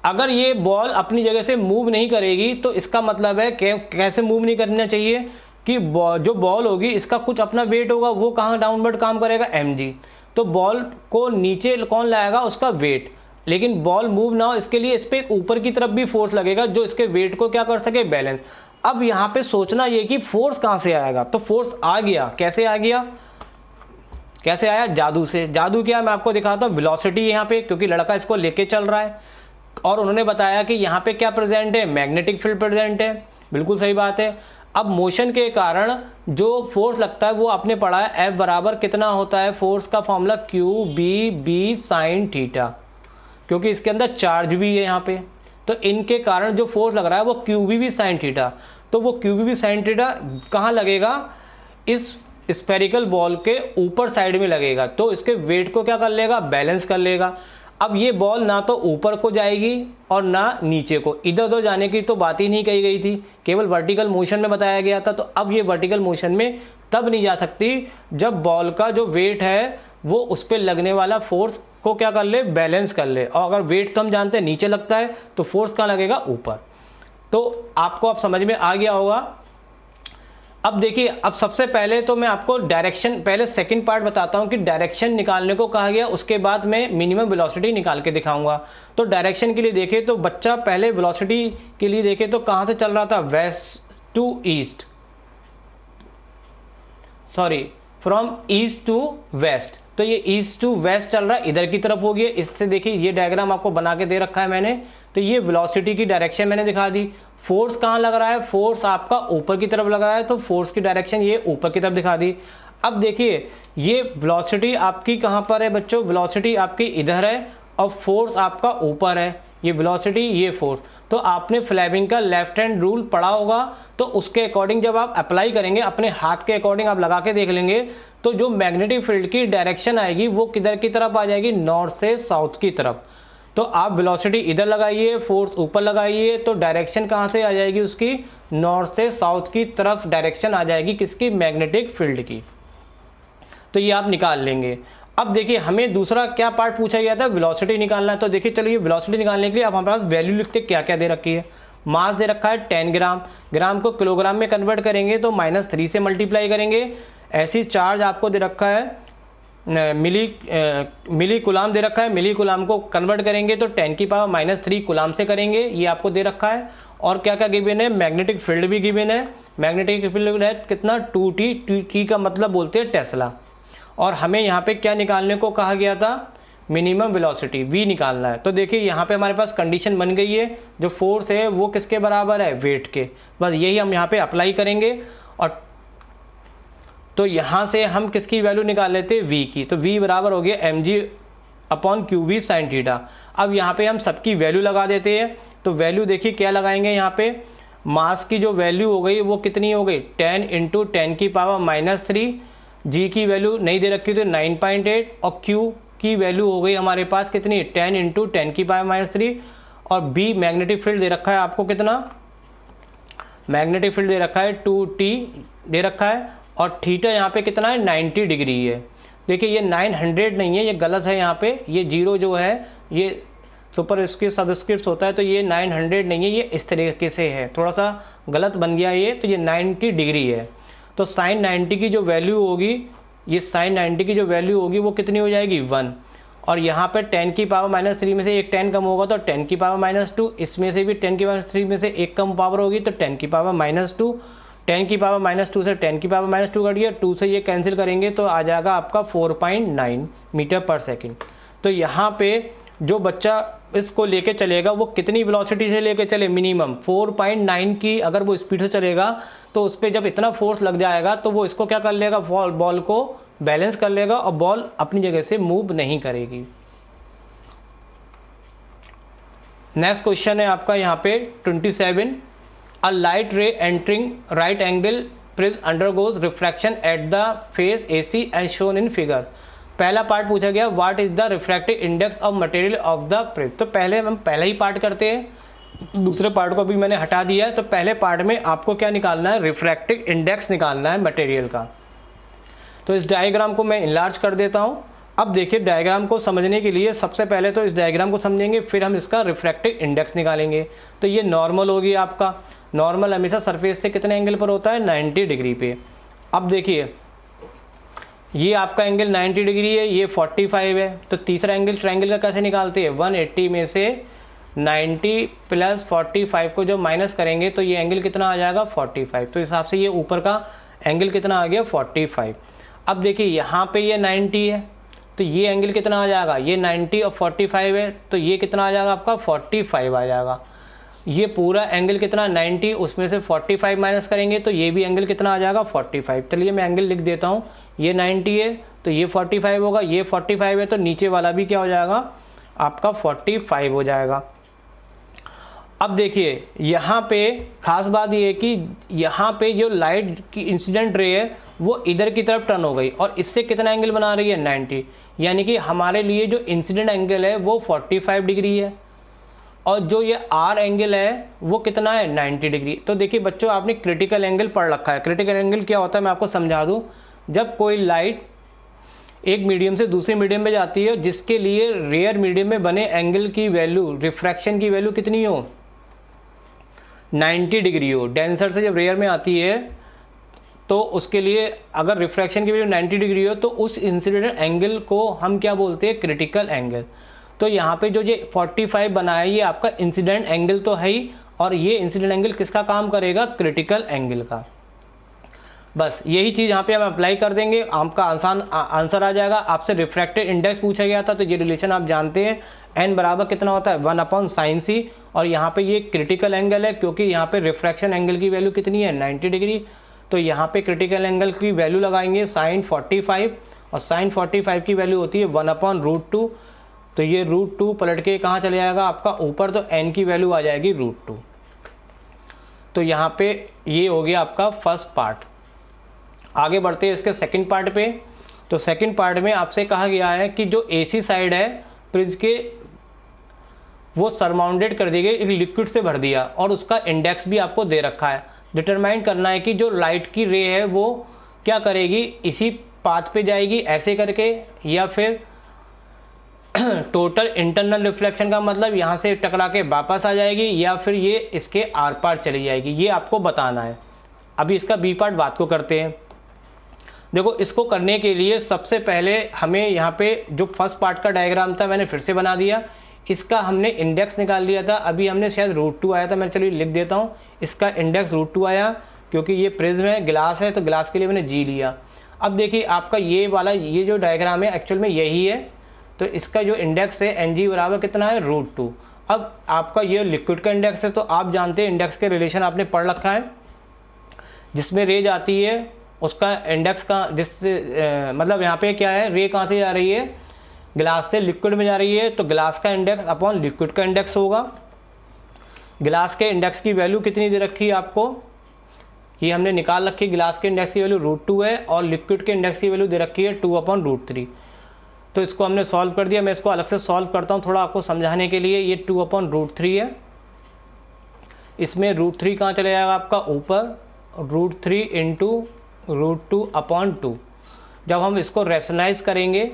S1: अगर ये बॉल अपनी जगह से मूव नहीं करेगी तो इसका मतलब है कि कैसे मूव नहीं करना चाहिए, कि जो बॉल होगी इसका कुछ अपना वेट होगा, वो कहाँ डाउनवर्ड काम करेगा, mg। तो बॉल को नीचे कौन लाएगा, उसका वेट। लेकिन बॉल मूव ना हो इसके लिए इस पर ऊपर की तरफ भी फोर्स लगेगा जो इसके वेट को क्या कर सके, बैलेंस। अब यहाँ पे सोचना ये कि फोर्स कहाँ से आएगा, तो फोर्स आ गया, कैसे आ गया, कैसे आया, जादू से। जादू क्या, मैं आपको दिखाता हूँ। वेलोसिटी यहाँ पे, क्योंकि लड़का इसको लेके चल रहा है, और उन्होंने बताया कि यहाँ पे क्या प्रेजेंट है, मैग्नेटिक फील्ड प्रेजेंट है, बिल्कुल सही बात है। अब मोशन के कारण जो फोर्स लगता है वो आपने पढ़ा है, F बराबर कितना होता है, फोर्स का formula QB B sin theta, क्योंकि इसके अंदर चार्ज भी है यहाँ पे, तो इनके कारण जो फोर्स लग रहा है वो क्यू वी साइन थीटा। तो वो क्यू वी साइन थीटा कहाँ लगेगा, इस स्फेरिकल बॉल के ऊपर साइड में लगेगा, तो इसके वेट को क्या कर लेगा, बैलेंस कर लेगा। अब ये बॉल ना तो ऊपर को जाएगी और ना नीचे को, इधर उधर जाने की तो बात ही नहीं कही गई थी, केवल वर्टिकल मोशन में बताया गया था। तो अब ये वर्टिकल मोशन में तब नहीं जा सकती जब बॉल का जो वेट है वो उस पर लगने वाला फोर्स को क्या कर ले, बैलेंस कर ले। और अगर वेट तो हम जानते हैं नीचे लगता है, तो फोर्स कहाँ लगेगा, ऊपर। तो आपको अब समझ में आ गया होगा। अब देखिए, अब सबसे पहले तो मैं आपको डायरेक्शन, पहले सेकंड पार्ट बताता हूं कि डायरेक्शन निकालने को कहा गया, उसके बाद मैं मिनिमम वेलोसिटी निकाल के दिखाऊंगा। तो डायरेक्शन के लिए देखें तो बच्चा पहले वेलोसिटी के लिए देखें तो कहां से चल रहा था, west to east, sorry from east to west. तो ये ईस्ट टू वेस्ट चल रहा है, इधर की तरफ हो गया। इससे देखिए ये डायग्राम आपको बना के दे रखा है मैंने, तो ये वेलोसिटी की डायरेक्शन मैंने दिखा दी। फोर्स कहाँ लग रहा है, फोर्स आपका ऊपर की तरफ लग रहा है, तो फोर्स की डायरेक्शन ये ऊपर की तरफ दिखा दी। अब देखिए ये वेलोसिटी आपकी कहाँ पर है बच्चों, वेलोसिटी आपकी इधर है और फोर्स आपका ऊपर है, ये वेलोसिटी ये फोर्स। तो आपने फ्लेमिंग का लेफ्ट हैंड रूल पढ़ा होगा, तो उसके अकॉर्डिंग जब आप अप्लाई करेंगे अपने हाथ के अकॉर्डिंग आप लगा के देख लेंगे, तो जो मैग्नेटिक फील्ड की डायरेक्शन आएगी वो किधर की तरफ आ जाएगी, नॉर्थ से साउथ की तरफ। तो आप वेलोसिटी इधर लगाइए, फोर्स ऊपर लगाइए, तो डायरेक्शन कहाँ से आ जाएगी उसकी, नॉर्थ से साउथ की तरफ डायरेक्शन आ जाएगी किसकी, मैग्नेटिक फील्ड की। तो ये आप निकाल लेंगे। अब देखिए हमें दूसरा क्या पार्ट पूछा गया था, वेलोसिटी निकालना है। तो देखिए चलिए वेलोसिटी निकालने के लिए अब हमारे पास वैल्यू लिखते क्या क्या दे रखी है। मास दे रखा है 10 ग्राम, ग्राम को किलोग्राम में कन्वर्ट करेंगे तो -3 से मल्टीप्लाई करेंगे। ऐसी चार्ज आपको दे रखा है मिली कुलाम दे रखा है, मिली कुलाम को कन्वर्ट करेंगे तो 10 की पावर -3 कुलाम से करेंगे, ये आपको दे रखा है। और क्या क्या गिवन है, मैग्नेटिक फील्ड भी गिवन है। मैग्नेटिक फील्ड है कितना, 2T, 2T का मतलब बोलते हैं टेस्ला। और हमें यहाँ पे क्या निकालने को कहा गया था, मिनिमम वेलोसिटी v निकालना है। तो देखिए यहाँ पे हमारे पास कंडीशन बन गई है, जो फोर्स है वो किसके बराबर है, वेट के। बस यही हम यहाँ पे अप्लाई करेंगे। और तो यहाँ से हम किसकी वैल्यू निकाल लेते हैं, v की। तो v बराबर हो गया mg/qv sin थीटा। अब यहाँ पे हम सबकी वैल्यू लगा देते हैं। तो वैल्यू देखिए क्या लगाएंगे, यहाँ पे मास की जो वैल्यू हो गई वो कितनी हो गई, 10 × 10 की पावर -3। g की वैल्यू नहीं दे रखी तो 9.8। और q की वैल्यू हो गई हमारे पास कितनी, 10 × 10 की पावर -3। और b मैग्नेटिक फील्ड दे रखा है आपको कितना, मैग्नेटिक फील्ड दे रखा है 2T दे रखा है। और थीटा यहाँ पे कितना है, 90 डिग्री है। देखिए ये 900 नहीं है, ये गलत है। यहाँ पे ये जीरो जो है ये सुपर इसके सबस्क्रिप्ट होता है, तो ये 900 नहीं है, ये इस तरीके से है, थोड़ा सा गलत बन गया ये। तो ये 90 डिग्री है। तो साइन 90 की जो वैल्यू होगी, ये साइन 90 की जो वैल्यू होगी वो कितनी हो जाएगी, 1। और यहाँ पे 10 की पावर -3 में से एक 10 कम होगा तो 10 की पावर -2, इसमें से भी 10 की पावर 3 में से एक कम पावर होगी तो 10 की पावर -2। 10 की पावर -2 से 10 की पावर -2 कट गया, 2 से ये कैंसिल करेंगे तो आ जाएगा आपका 4.9 मीटर पर सेकेंड। तो यहाँ पे जो बच्चा इसको लेके चलेगा वो कितनी वेलोसिटी से लेके चले, मिनिमम 4.9 की अगर वो स्पीड से चलेगा तो उस पर जब इतना फोर्स लग जाएगा तो वो इसको क्या कर लेगा, बॉल को बैलेंस कर लेगा और बॉल अपनी जगह से मूव नहीं करेगी। नेक्स्ट क्वेश्चन है आपका यहाँ पे 27। A light ray entering right angle prism undergoes refraction at the face AC as shown in figure। पहला पार्ट पूछा गया what is the refractive index of material of the prism. तो पहले हम पहला ही पार्ट करते हैं, दूसरे पार्ट को भी मैंने हटा दिया है। तो पहले पार्ट में आपको क्या निकालना है, रिफ्रैक्टिव इंडेक्स निकालना है मटेरियल का। तो इस डायग्राम को मैं इनलार्ज कर देता हूँ। अब देखिए डायग्राम को समझने के लिए सबसे पहले तो इस डायग्राम को समझेंगे, फिर हम इसका रिफ्रैक्टिव इंडेक्स निकालेंगे। तो ये नॉर्मल होगी आपका, नॉर्मल हमेशा सरफेस से कितने एंगल पर होता है, 90 डिग्री पे। अब देखिए ये आपका एंगल 90 डिग्री है, ये 45 है। तो तीसरा एंगल ट्रायंगल का कैसे निकालते हैं, 180 में से 90 + 45 को जो माइनस करेंगे तो ये एंगल कितना आ जाएगा, 45। तो इस हिसाब से ये ऊपर का एंगल कितना आ गया, 45। अब देखिए यहाँ पे ये 90 है तो ये एंगल कितना आ जाएगा, ये 90 और 45 है तो ये कितना आ जाएगा आपका, 45 आ जाएगा। ये पूरा एंगल कितना 90, उसमें से 45 माइनस करेंगे तो ये भी एंगल कितना आ जाएगा, 45। चलिए मैं एंगल लिख देता हूँ, ये 90 है तो ये 45 होगा, ये 45 है तो नीचे वाला भी क्या हो जाएगा, आपका 45 हो जाएगा। अब देखिए यहाँ पे खास बात ये है कि यहाँ पे जो लाइट की इंसिडेंट रे है वो इधर की तरफ टर्न हो गई और इससे कितना एंगल बना रही है 90, यानी कि हमारे लिए जो इंसिडेंट एंगल है वो 45 डिग्री है और जो ये आर एंगल है वो कितना है 90 डिग्री। तो देखिए बच्चों आपने क्रिटिकल एंगल पढ़ रखा है। क्रिटिकल एंगल क्या होता है मैं आपको समझा दूँ। जब कोई लाइट एक मीडियम से दूसरे मीडियम में जाती है जिसके लिए रेयर मीडियम में बने एंगल की वैल्यू, रिफ्रैक्शन की वैल्यू कितनी हो 90 डिग्री हो। डेंसर से जब रेयर में आती है तो उसके लिए अगर रिफ्रैक्शन की वैल्यू 90 डिग्री हो तो उस इंसिडेंट एंगल को हम क्या बोलते हैं क्रिटिकल एंगल। तो यहाँ पे जो ये 45 बना है ये आपका इंसिडेंट एंगल तो है ही, और ये इंसिडेंट एंगल किसका काम करेगा क्रिटिकल एंगल का। बस यही चीज़ यहाँ पे हम अप्लाई कर देंगे, आपका आसान आंसर आ जाएगा। आपसे रिफ्रैक्टेड इंडेक्स पूछा गया था तो ये रिलेशन आप जानते हैं, n बराबर कितना होता है 1/sin c, और यहाँ पे ये क्रिटिकल एंगल है क्योंकि यहाँ पे रिफ्रैक्शन एंगल की वैल्यू कितनी है 90 डिग्री। तो यहाँ पे क्रिटिकल एंगल की वैल्यू लगाएंगे sin 45, और sin 45 की वैल्यू होती है 1/√2। तो ये √2 पलट के कहाँ चले जाएगा आपका ऊपर, तो n की वैल्यू आ जाएगी √2। तो यहाँ पे ये हो गया आपका फर्स्ट पार्ट। आगे बढ़ते हैं इसके सेकंड पार्ट पे। तो सेकंड पार्ट में आपसे कहा गया है कि जो AC साइड है प्रिज्म के वो सरमाउंडेड कर दी गई, एक लिक्विड से भर दिया और उसका इंडेक्स भी आपको दे रखा है। डिटरमाइन करना है कि जो लाइट की रे है वो क्या करेगी, इसी पाथ पे जाएगी ऐसे करके, या फिर टोटल इंटरनल रिफ्लेक्शन का मतलब यहाँ से टकरा के वापस आ जाएगी, या फिर ये इसके आर पार चली जाएगी, ये आपको बताना है। अभी इसका बी पार्ट बात को करते हैं। देखो इसको करने के लिए सबसे पहले हमें यहाँ पे जो फर्स्ट पार्ट का डायग्राम था मैंने फिर से बना दिया, इसका हमने इंडेक्स निकाल लिया था। अभी हमने शायद √2 आया था, मैं चलिए लिख देता हूँ, इसका इंडेक्स √2 आया क्योंकि ये प्रिज्म है, गिलास है, तो गिलास के लिए मैंने जी लिया। अब देखिए आपका ये वाला ये जो डायग्राम है एक्चुअल में यही है, तो इसका जो इंडेक्स है Ng बराबर कितना है √2। अब आपका ये लिक्विड का इंडेक्स है, तो आप जानते हैं इंडेक्स के रिलेशन आपने पढ़ रखा है, जिसमें रे जाती है उसका इंडेक्स का, जिससे मतलब यहाँ पे क्या है रे कहाँ से जा रही है, गिलास से लिक्विड में जा रही है, तो गिलास का इंडेक्स अपॉन लिक्विड का इंडेक्स होगा। गिलास के इंडेक्स की वैल्यू कितनी दे रखी है आपको, ये हमने निकाल रखी है, गिलास के इंडेक्स की वैल्यू √2 है और लिक्विड के इंडेक्स की वैल्यू दे रखी है 2/√3। तो इसको हमने सॉल्व कर दिया। मैं इसको अलग से सॉल्व करता हूँ थोड़ा आपको समझाने के लिए। ये 2/√3 है, इसमें √3 कहाँ चले जाएगा आपका ऊपर, √3 × √2/2। जब हम इसको रेशनलाइज करेंगे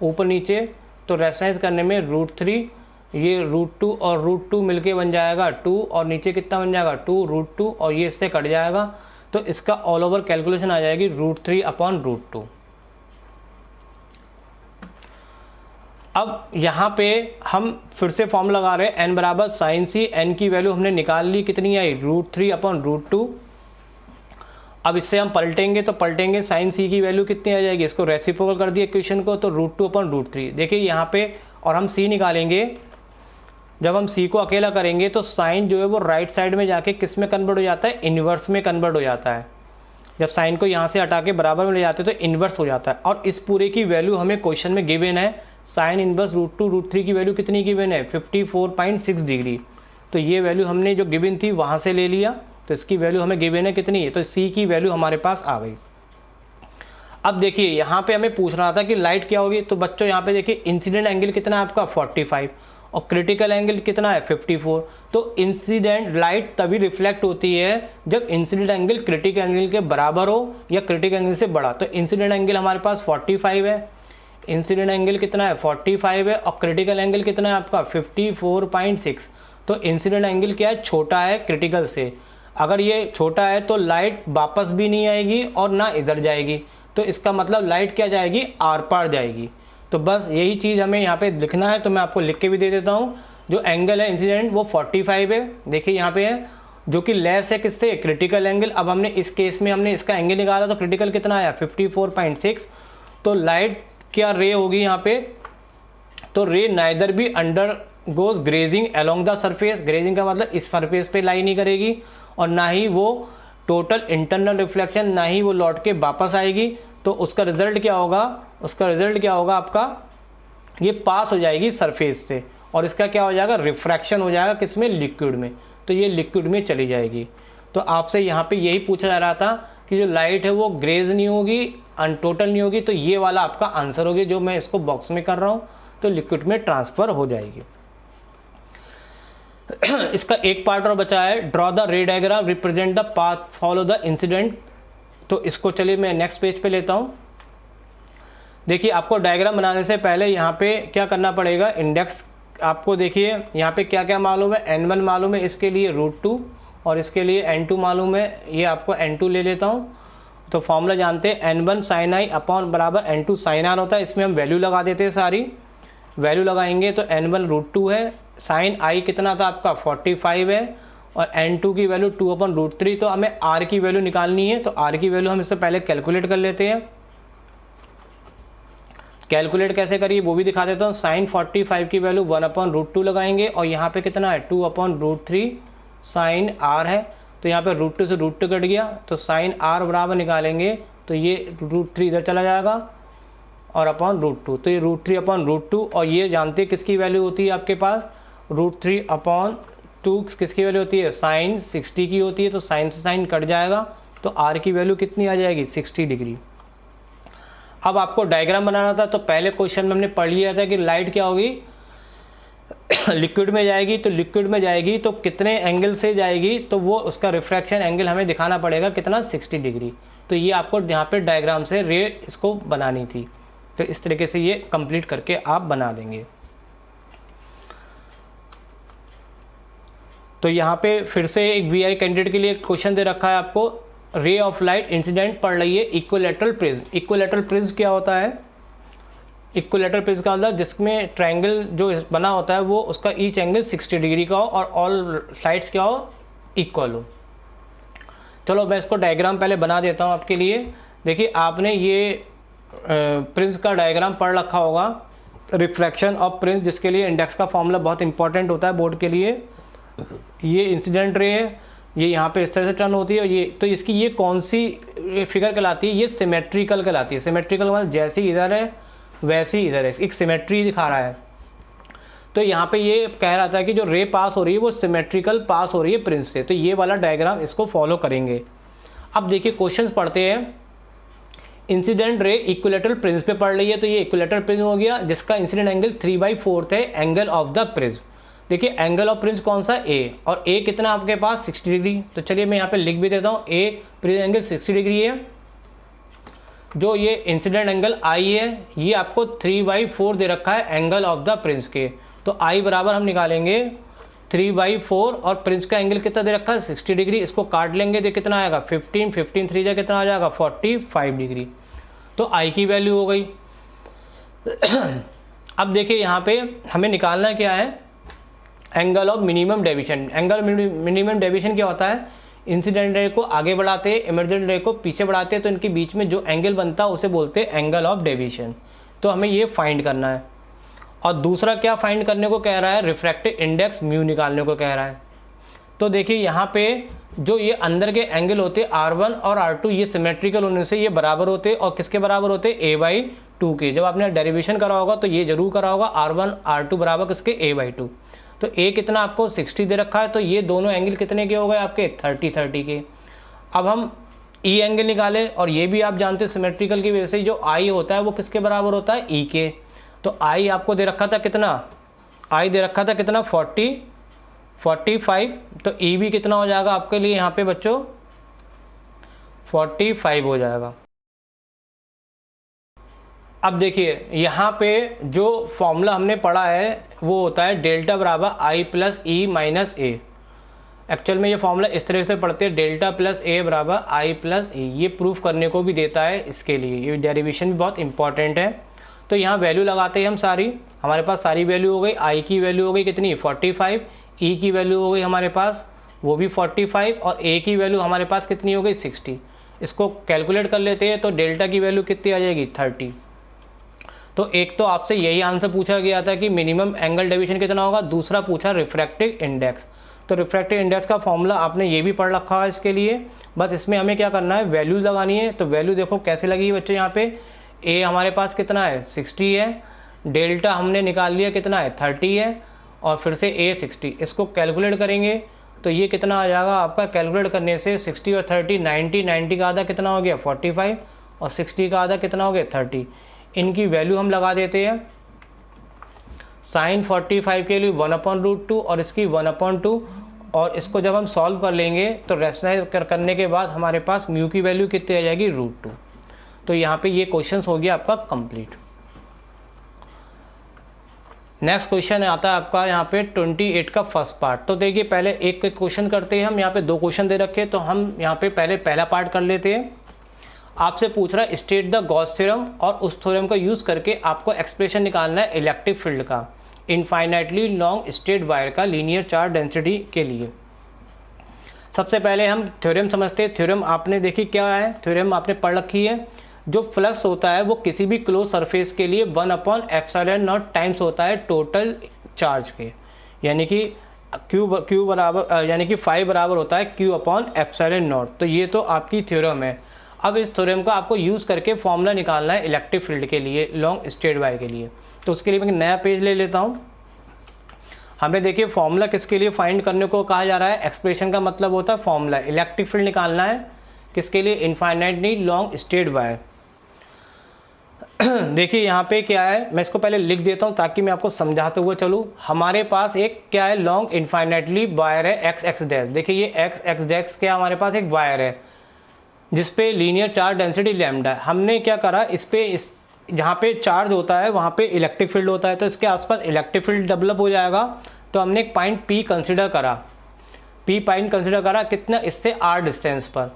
S1: ऊपर नीचे, तो रेशनलाइज करने में √3 ये √2 और √2 मिलके बन जाएगा 2, और नीचे कितना बन जाएगा 2 √2, और ये इससे कट जाएगा, तो इसका ऑल ओवर कैलकुलेशन आ जाएगी √3/√2। अब यहाँ पे हम फिर से फॉर्म लगा रहे हैं, n बराबर sin c, n की वैल्यू हमने निकाल ली, कितनी आई √3/√2। अब इससे हम पलटेंगे, तो पलटेंगे sin c की वैल्यू कितनी आ जाएगी, इसको रेसिप्रोकल कर दिया इक्वेशन को, तो √2/√3। देखिए यहाँ पे, और हम c निकालेंगे, जब हम c को अकेला करेंगे तो साइन जो है वो राइट साइड में जाके किस में कन्वर्ट हो जाता है, इन्वर्स में कन्वर्ट हो जाता है। जब साइन को यहाँ से हटा के बराबर में ले जाते हैं तो इन्वर्स हो जाता है। और इस पूरे की वैल्यू हमें क्वेश्चन में गिवन है, साइन इन्वर्स √2/√3 की वैल्यू कितनी गिवन है 54.6 डिग्री। तो ये वैल्यू हमने जो गिवन थी वहाँ से ले लिया, तो इसकी वैल्यू हमें गिवन है कितनी है, तो c की वैल्यू हमारे पास आ गई। अब देखिए यहाँ पे हमें पूछ रहा था कि लाइट क्या होगी, तो बच्चों यहाँ पे देखिए इंसिडेंट एंगल कितना है आपका 45 और क्रिटिकल एंगल कितना है 54। तो इंसिडेंट लाइट तभी रिफ्लेक्ट होती है जब इंसिडेंट एंगल क्रिटिकल एंगल के बराबर हो या क्रिटिकल एंगल से बड़ा। तो इंसिडेंट एंगल हमारे पास 45 है, इंसिडेंट एंगल कितना है 45 है, और क्रिटिकल एंगल कितना है आपका 54.6। तो इंसिडेंट एंगल क्या है, छोटा है क्रिटिकल से। अगर ये छोटा है तो लाइट वापस भी नहीं आएगी और ना इधर जाएगी, तो इसका मतलब लाइट क्या जाएगी, आर पार जाएगी। तो बस यही चीज़ हमें यहाँ पे लिखना है, तो मैं आपको लिख के भी दे देता हूँ। जो एंगल है इंसिडेंट वो 45 है, देखिए यहाँ पे है, जो कि लेस है किससे, क्रिटिकल एंगल। अब हमने इस केस में हमने इसका एंगल निकाला, तो क्रिटिकल कितना आया 54.6। तो लाइट क्या रे होगी यहाँ पे, तो रे नाइदर भी under goes grazing along the surface, grazing का मतलब इस सरफेस पे लाई नहीं करेगी, और ना ही वो टोटल इंटरनल रिफ्लेक्शन, ना ही वो लौट के वापस आएगी। तो उसका रिजल्ट क्या होगा, उसका रिजल्ट क्या होगा आपका, ये पास हो जाएगी सरफेस से और इसका क्या हो जाएगा, रिफ्रैक्शन हो जाएगा किसमें, लिक्विड में, तो ये लिक्विड में चली जाएगी। तो आपसे यहाँ पे यही पूछा जा रहा था कि जो लाइट है वो ग्रेज नहीं होगी, अनटोटल नहीं होगी, तो ये वाला आपका आंसर होगी जो मैं इसको बॉक्स में कर रहा हूँ, तो लिक्विड में ट्रांसफ़र हो जाएगी। इसका एक पार्ट और बचा है, ड्रॉ द रे diagram represent the path follow the incident. तो इसको चलिए मैं नेक्स्ट पेज पे लेता हूँ। देखिए आपको डायग्राम बनाने से पहले यहाँ पे क्या करना पड़ेगा, इंडेक्स आपको देखिए यहाँ पे क्या क्या मालूम है, n1 मालूम है, इसके लिए √2 और इसके लिए n2 मालूम है, ये आपको n2 ले लेता हूँ। तो फॉर्मूला जानते हैं n1 sin i अपॉन बराबर n2 sin r होता है। इसमें हम वैल्यू लगा देते हैं, सारी वैल्यू लगाएंगे तो n1 √2 है, साइन i कितना था आपका 45 है और n2 की वैल्यू 2/√3। तो हमें r की वैल्यू निकालनी है, तो r की वैल्यू हम इससे पहले कैलकुलेट कर लेते हैं। कैलकुलेट कैसे करिए वो भी दिखा देता हूँ। साइन 45 की वैल्यू 1/√2 लगाएंगे और यहाँ पे कितना है 2/√3 साइन r है, तो यहाँ पे √2 से √2 कट गया, तो साइन r बराबर निकालेंगे तो ये √3 इधर चला जाएगा और /√2, तो ये √3/√2 और ये जानते हैं किसकी वैल्यू होती है आपके पास, √3/2 किसकी वैल्यू होती है, साइन 60 की होती है, तो साइन से साइन कट जाएगा, तो r की वैल्यू कितनी आ जाएगी 60 डिग्री। अब आपको डायग्राम बनाना था, तो पहले क्वेश्चन में हमने पढ़ लिया था कि लाइट क्या होगी लिक्विड में जाएगी, तो लिक्विड में जाएगी तो कितने एंगल से जाएगी, तो वो उसका रिफ्रैक्शन एंगल हमें दिखाना पड़ेगा कितना 60 डिग्री। तो ये आपको यहाँ पे डायग्राम से रे इसको बनानी थी, तो इस तरीके से ये कंप्लीट करके आप बना देंगे। तो यहाँ पे फिर से एक वीआई कैंडिडेट के लिए क्वेश्चन दे रखा है आपको, रे ऑफ लाइट इंसिडेंट पढ़ रही है इक्विलैटरल प्रिज्म। इक्विलैटरल प्रिज्म क्या होता है, इक्विलैटरल प्रिज्म का मतलब जिसमें ट्रायंगल जो बना होता है वो उसका ईच एंगल 60 डिग्री का हो और ऑल साइड्स क्या हो, इक्वल हो। चलो मैं इसको डायग्राम पहले बना देता हूँ आपके लिए। देखिए आपने ये प्रिज्म का डायग्राम पढ़ रखा होगा, रिफ्रैक्शन ऑफ प्रिज्म, जिसके लिए इंडेक्स का फॉर्मूला बहुत इंपॉर्टेंट होता है बोर्ड के लिए। ये इंसिडेंट रे है, ये यहाँ पे इस तरह से टर्न होती है, और ये तो इसकी ये कौन सी फिगर कहलाती है, ये सिमेट्रिकल कहलाती है। सिमेट्रिकल मतलब जैसी इधर है वैसी इधर है, एक सिमेट्री दिखा रहा है। तो यहाँ पे ये कह रहा था कि जो रे पास हो रही है वो सिमेट्रिकल पास हो रही है प्रिज्म से, तो ये वाला डायग्राम इसको फॉलो करेंगे। अब देखिए क्वेश्चंस पढ़ते हैं। इंसिडेंट रे इक्विलैटरल प्रिज्म पे पढ़ रही है, तो ये इक्विलैटरल प्रिज्म हो गया जिसका इंसिडेंट एंगल 3/4 है एंगल ऑफ द प्रिज्म। देखिए एंगल ऑफ प्रिज्म कौन सा, ए, और ए कितना आपके पास 60 डिग्री। तो चलिए मैं यहाँ पे लिख भी देता हूँ, ए प्रिज्म एंगल 60 डिग्री है। जो ये इंसिडेंट एंगल आई है ये आपको 3/4 दे रखा है एंगल ऑफ द प्रिज्म के, तो आई बराबर हम निकालेंगे 3/4 और प्रिज्म का एंगल कितना दे रखा है 60 डिग्री। इसको काट लेंगे तो कितना आएगा 15, 15 3 जा कितना आ जाएगा 45 डिग्री, तो आई की वैल्यू हो गई। अब देखिए यहाँ पे हमें निकालना क्या है, angle of minimum deviation. Angle minimum deviation क्या होता है, इंसिडेंट रे को आगे बढ़ाते हैं, इमर्जेंट रे को पीछे बढ़ाते हैं, तो इनके बीच में जो एंगल बनता है उसे बोलते हैं एंगल ऑफ डेविएशन। तो हमें ये फाइंड करना है। और दूसरा क्या फाइंड करने को कह रहा है, रिफ्रैक्टिव इंडेक्स म्यू निकालने को कह रहा है। तो देखिए यहाँ पे जो ये अंदर के एंगल होते हैं R1 और R2, ये सिमेट्रिकल होने से ये बराबर होते हैं, और किसके बराबर होते हैं a/2 के। जब आपने डेरिवेशन करा होगा तो ये जरूर करा होगा, R1 R2 बराबर किसके a/2। तो a कितना आपको 60 दे रखा है, तो ये दोनों एंगल कितने के हो गए आपके 30 के। अब हम E एंगल निकाले, और ये भी आप जानते हैं सिमेट्रिकल की वजह से जो I होता है वो किसके बराबर होता है E के। तो I आपको दे रखा था कितना, I दे रखा था कितना 45, तो E भी कितना हो जाएगा आपके लिए यहाँ पे बच्चों 45 हो जाएगा। अब देखिए यहाँ पे जो फॉर्मूला हमने पढ़ा है वो होता है डेल्टा बराबर I plus E minus A. Actual में ये फॉर्मूला इस तरह से पढ़ते हैं, डेल्टा प्लस ए बराबर I प्लस E। ये प्रूफ करने को भी देता है, इसके लिए ये डेरिवेशन भी बहुत इंपॉर्टेंट है। तो यहाँ वैल्यू लगाते हैं हम सारी, हमारे पास सारी वैल्यू हो गई। I की वैल्यू हो गई कितनी 45, E की वैल्यू हो गई हमारे पास वो भी 45, और A की वैल्यू हमारे पास कितनी हो गई 60। इसको कैलकुलेट कर लेते हैं, तो डेल्टा की वैल्यू कितनी आ जाएगी 30। तो एक तो आपसे यही आंसर पूछा गया था कि मिनिमम एंगल डेविएशन कितना होगा, दूसरा पूछा रिफ्रैक्टिव इंडेक्स। तो रिफ्रैक्टिव इंडेक्स का फॉर्मूला आपने ये भी पढ़ रखा है इसके लिए, बस इसमें हमें क्या करना है वैल्यूज लगानी है। तो वैल्यू देखो कैसे लगी बच्चों, यहाँ पे A हमारे पास कितना है 60 है, डेल्टा हमने निकाल लिया कितना है 30 है, और फिर से A 60, इसको कैलकुलेट करेंगे तो ये कितना आ जाएगा आपका, कैलकुलेट करने से 60 और 30 90, 90 का आधा कितना हो गया 45, और 60 का आधा कितना हो गया 30। इनकी वैल्यू हम लगा देते हैं। साइन 45 के लिए 1/√2 और इसकी 1/2, और इसको जब हम सॉल्व कर लेंगे तो रेशनलाइज करने के बाद हमारे पास म्यू की वैल्यू कितनी आ जाएगी √2। तो यहाँ पे ये क्वेश्चन हो गया आपका कंप्लीट। नेक्स्ट क्वेश्चन आता है आपका यहाँ पे 28 का फर्स्ट पार्ट। तो देखिए पहले एक क्वेश्चन करते हैं हम, यहाँ पे 2 क्वेश्चन दे रखे हैं, तो हम यहाँ पे पहले पहला पार्ट कर लेते हैं। आपसे पूछ रहा है स्टेट द गॉस थ्योरम, और उस थ्योरम का यूज़ करके आपको एक्सप्रेशन निकालना है इलेक्ट्रिक फील्ड का इनफाइनाइटली लॉन्ग स्ट्रेट वायर का लीनियर चार्ज डेंसिटी के लिए। सबसे पहले हम थ्योरम समझते हैं। थ्योरम आपने देखी क्या है, थ्योरम आपने पढ़ रखी है। जो फ्लक्स होता है वो किसी भी क्लोज सरफेस के लिए 1/ε0 टाइम्स होता है टोटल चार्ज के, यानी कि Q बराबर यानी कि फाई बराबर होता है Q/ε0। तो ये तो आपकी थ्योरम है। अब इस थ्योरम का आपको यूज़ करके फॉर्मूला निकालना है इलेक्ट्रिक फील्ड के लिए लॉन्ग स्ट्रेट वायर के लिए। तो उसके लिए मैं नया पेज ले लेता हूँ। हमें देखिए फॉर्मूला किसके लिए फाइंड करने को कहा जा रहा है, एक्सप्रेशन का मतलब होता है फॉर्मूला। इलेक्ट्रिक फील्ड निकालना है किसके लिए, इनफाइनाइटली लॉन्ग स्ट्रेट वायर। देखिए यहाँ पे क्या है, मैं इसको पहले लिख देता हूँ ताकि मैं आपको समझाते हुए चलूँ। हमारे पास एक क्या है, लॉन्ग इनफाइनाइटली वायर है x डैश। देखिए ये x डैश क्या हमारे पास एक वायर है जिसपे लीनियर चार्ज डेंसिटी लैम्डा है। हमने क्या करा, इस जहाँ पे चार्ज होता है वहाँ पे इलेक्ट्रिक फील्ड होता है, तो इसके आसपास इलेक्ट्रिक फील्ड डेवलप हो जाएगा। तो हमने एक पॉइंट P कंसिडर करा, P पॉइंट कंसिडर करा कितना, इससे R डिस्टेंस पर।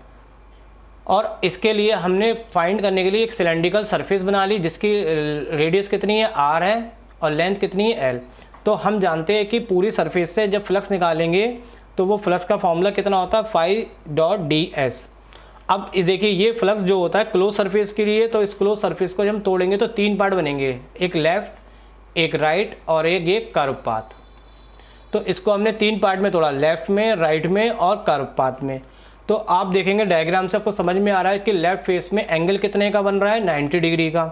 S1: और इसके लिए हमने फाइंड करने के लिए एक सिलेंड्रिकल सरफेस बना ली जिसकी रेडियस कितनी है R है और लेंथ कितनी है L। तो हम जानते हैं कि पूरी सरफेस से जब फ्लक्स निकालेंगे तो वो फ्लक्स का फॉर्मूला कितना होता है φ.ds। अब देखिए ये फ्लक्स जो होता है क्लोज सरफेस के लिए, तो इस क्लोज सरफेस को जब हम तोड़ेंगे तो 3 पार्ट बनेंगे, एक लेफ्ट, एक राइट और एक ये कर्व पाथ। तो इसको हमने 3 पार्ट में तोड़ा, लेफ्ट में, राइट में और कर्व पाथ में। तो आप देखेंगे डायग्राम से आपको समझ में आ रहा है कि लेफ्ट फेस में एंगल कितने का बन रहा है, 90 डिग्री का।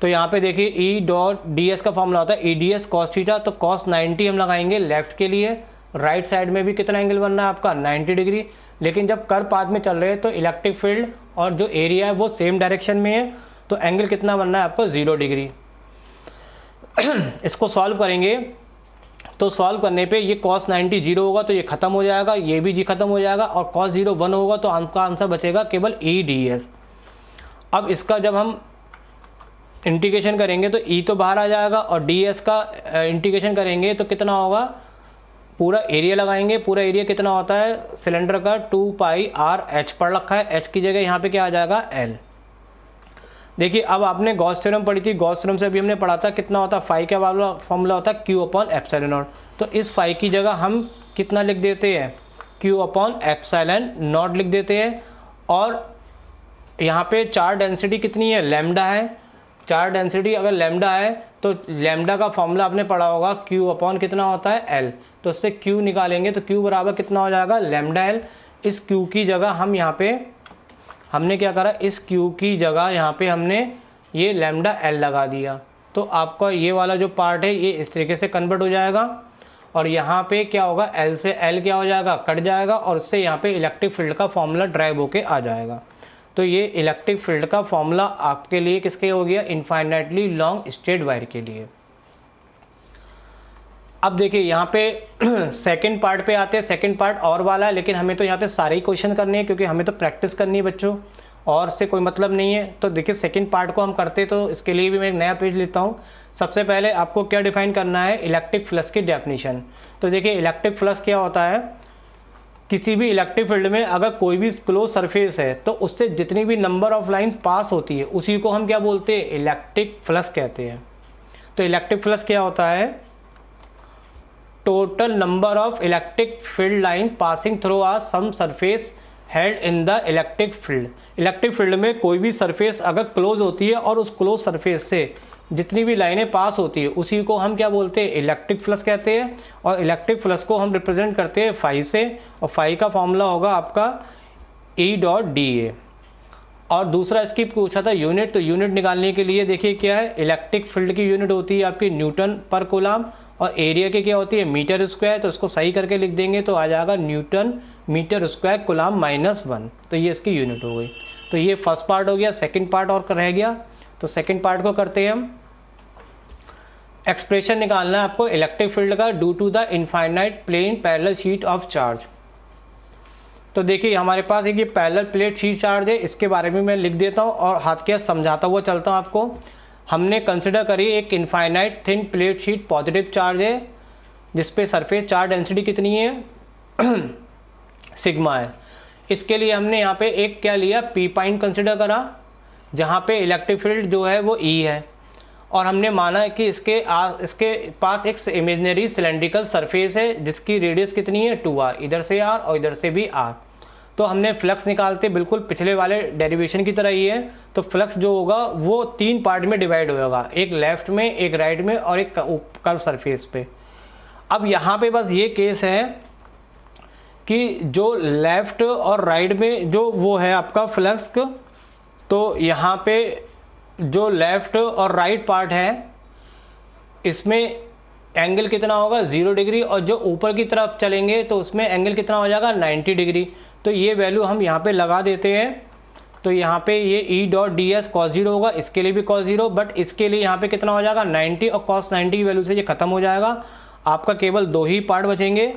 S1: तो यहाँ पे देखिए E.ds का फॉर्मूला होता है EDS cos थीटा, तो cos 90 हम लगाएंगे लेफ्ट के लिए। राइट साइड में भी कितना एंगल बन रहा है आपका 90 डिग्री। लेकिन जब कर्व पाथ में चल रहे हैं तो इलेक्ट्रिक फील्ड और जो एरिया है वो सेम डायरेक्शन में है, तो एंगल कितना बनना है आपको 0 डिग्री। इसको सॉल्व करेंगे तो सॉल्व करने पे ये cos 90 0 होगा तो ये खत्म हो जाएगा, ये भी जी खत्म हो जाएगा, और cos 0 1 होगा तो आपका आंसर बचेगा केवल EDS। अब इसका जब हम इंटीग्रेशन करेंगे तो E तो बाहर आ जाएगा, और DS का इंटीग्रेशन करेंगे तो कितना होगा, पूरा एरिया लगाएंगे। पूरा एरिया कितना होता है सिलेंडर का 2πr/h पढ़ रखा है, h की जगह यहाँ पे क्या आ जाएगा L। देखिए अब आपने गॉस थ्योरम पढ़ी थी, गॉस थ्योरम से भी हमने पढ़ा था कितना होता है फाई का फॉर्मूला होता है Q/ε0। तो इस फाई की जगह हम कितना लिख देते हैं, Q/ε0 लिख देते हैं। और यहाँ पे चार्ज डेंसिटी कितनी है, लैम्डा है। चार्ज डेंसिटी अगर लैम्डा है तो लैम्डा का फॉर्मूला आपने पढ़ा होगा Q/ कितना होता है L। तो इससे Q निकालेंगे तो Q बराबर कितना हो जाएगा λL। इस Q की जगह हम यहाँ पे हमने क्या करा, इस Q की जगह यहाँ पे हमने ये λL लगा दिया। तो आपका ये वाला जो पार्ट है ये इस तरीके से कन्वर्ट हो जाएगा, और यहाँ पे क्या होगा, L से L क्या हो जाएगा, कट जाएगा, और उससे यहाँ पे इलेक्ट्रिक फील्ड का फॉर्मूला ड्राइव होके आ जाएगा। तो ये इलेक्ट्रिक फील्ड का फॉर्मूला आपके लिए किसके हो गया, इनफाइनाइटली लॉन्ग स्ट्रेट वायर के लिए। अब देखिए यहाँ पे सेकंड पार्ट पे आते हैं। सेकंड पार्ट और वाला है, लेकिन हमें तो यहाँ पे सारे ही क्वेश्चन करने हैं क्योंकि हमें तो प्रैक्टिस करनी है बच्चों, और से कोई मतलब नहीं है। तो देखिए सेकंड पार्ट को हम करते, तो इसके लिए भी मैं एक नया पेज लेता हूँ। सबसे पहले आपको क्या डिफाइन करना है, इलेक्ट्रिक फ्लक्स की डेफिनेशन। तो देखिए इलेक्ट्रिक फ्लक्स क्या होता है, किसी भी इलेक्ट्रिक फील्ड में अगर कोई भी क्लोज सरफेस है तो उससे जितनी भी नंबर ऑफ लाइंस पास होती है उसी को हम क्या बोलते हैं, इलेक्ट्रिक फ्लक्स कहते हैं। तो इलेक्ट्रिक फ्लक्स क्या होता है, total number of electric field line passing through a some surface held in the electric field. Electric field में कोई भी सरफेस अगर क्लोज होती है और उस क्लोज सरफेस से जितनी भी लाइनें पास होती है उसी को हम क्या बोलते हैं, इलेक्ट्रिक फ्लक्स कहते हैं। और इलेक्ट्रिक फ्लक्स को हम रिप्रेजेंट करते हैं फाई से, और फाई का फॉर्मूला होगा आपका E.da। और दूसरा इसकी पूछा था यूनिट, तो यूनिट निकालने के लिए देखिए क्या है, इलेक्ट्रिक फील्ड की यूनिट होती है आपकी न्यूटन पर कूलम, और एरिया की क्या होती है मीटर स्क्वायर, तो इसको सही करके लिख देंगे तो आ जाएगा न्यूटन मीटर स्क्वायर कूलम -1, तो ये इसकी यूनिट हो गई। तो ये फर्स्ट पार्ट हो गया। सेकंड पार्ट और रह गया, तो सेकंड पार्ट को करते हैं हम। एक्सप्रेशन निकालना है आपको इलेक्ट्रिक फील्ड का due to the infinite plane parallel sheet of charge. तो देखिए हमारे पास एक ये पैरेलल प्लेट शीट चार्ज है, इसके बारे में मैं लिख देता हूँ और हाथ के समझाता हुआ चलता हूँ आपको। हमने कंसिडर करी एक infinite thin plate sheet, positive charge है जिसपे सरफेस चार्ज डेंसिटी कितनी है सिग्मा है। इसके लिए हमने यहाँ पे एक क्या लिया, पी पॉइंट कंसिडर करा जहाँ पे इलेक्ट्रिक फील्ड जो है वो ई है, और हमने माना कि इसके पास एक इमेजिनरी सिलेंड्रिकल सरफेस है जिसकी रेडियस कितनी है 2r, इधर से r और इधर से भी r। तो हमने फ्लक्स निकालते बिल्कुल पिछले वाले डेरिवेशन की तरह ही है। तो फ्लक्स जो होगा वो 3 पार्ट में डिवाइड होगा, एक लेफ्ट में, एक राइट में और एक कर्व सरफेस पे। अब यहाँ पे बस ये केस है कि जो लेफ्ट और राइट में जो वो है आपका फ्लक्स, तो यहाँ पे जो लेफ्ट और राइट पार्ट है इसमें एंगल कितना होगा 0 डिग्री, और जो ऊपर की तरफ चलेंगे तो उसमें एंगल कितना हो जाएगा 90 डिग्री। तो ये वैल्यू हम यहाँ पे लगा देते हैं। तो यहाँ पे ये E dot D S cos 0 होगा, इसके लिए भी कॉस 0, बट इसके लिए यहाँ पे कितना हो जाएगा 90, और कॉस 90 की वैल्यू से ये खत्म हो जाएगा। आपका केवल 2 ही पार्ट बचेंगे,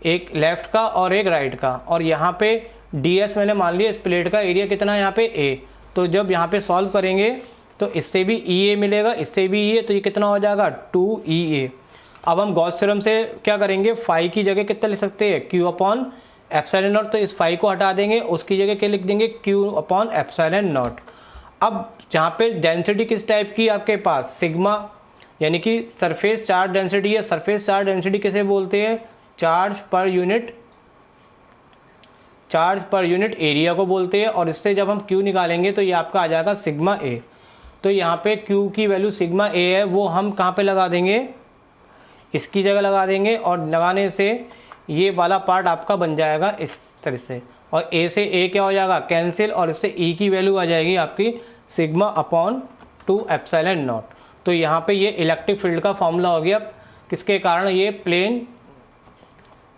S1: एक लेफ्ट का और एक राइट का। और यहाँ पे डी एस मैंने मान लिया, इस प्लेट का एरिया कितना है यहाँ पे A। तो जब यहाँ पे सॉल्व करेंगे तो इससे भी EA मिलेगा, इससे भी EA, तो ये कितना हो जाएगा 2EA। अब हम गॉस थ्योरम से क्या करेंगे, फाई की जगह कितना लिख सकते हैं Q अपॉन एप्सिलॉन नॉट, तो इस फाई को हटा देंगे, उसकी जगह क्या लिख देंगे Q अपॉन एप्सिलॉन नॉट। अब जहाँ पे डेंसिटी किस टाइप की आपके पास सिग्मा, यानी कि सरफेस चार्ज डेंसिटी है। सरफेस चार्ज डेंसिटी किसे बोलते हैं, चार्ज पर यूनिट एरिया को बोलते हैं। और इससे जब हम Q निकालेंगे तो ये आपका आ जाएगा सिग्मा A। तो यहाँ पे Q की वैल्यू सिग्मा A है, वो हम कहाँ पे लगा देंगे, इसकी जगह लगा देंगे, और लगाने से ये वाला पार्ट आपका बन जाएगा इस तरह से, और A से A क्या हो जाएगा कैंसिल, और इससे E की वैल्यू आ जाएगी आपकी सिग्मा अपॉन 2 एप्सिलॉन नॉट। तो यहाँ पे ये इलेक्ट्रिक फील्ड का फॉर्मूला हो गया, किसके कारण, ये प्लेन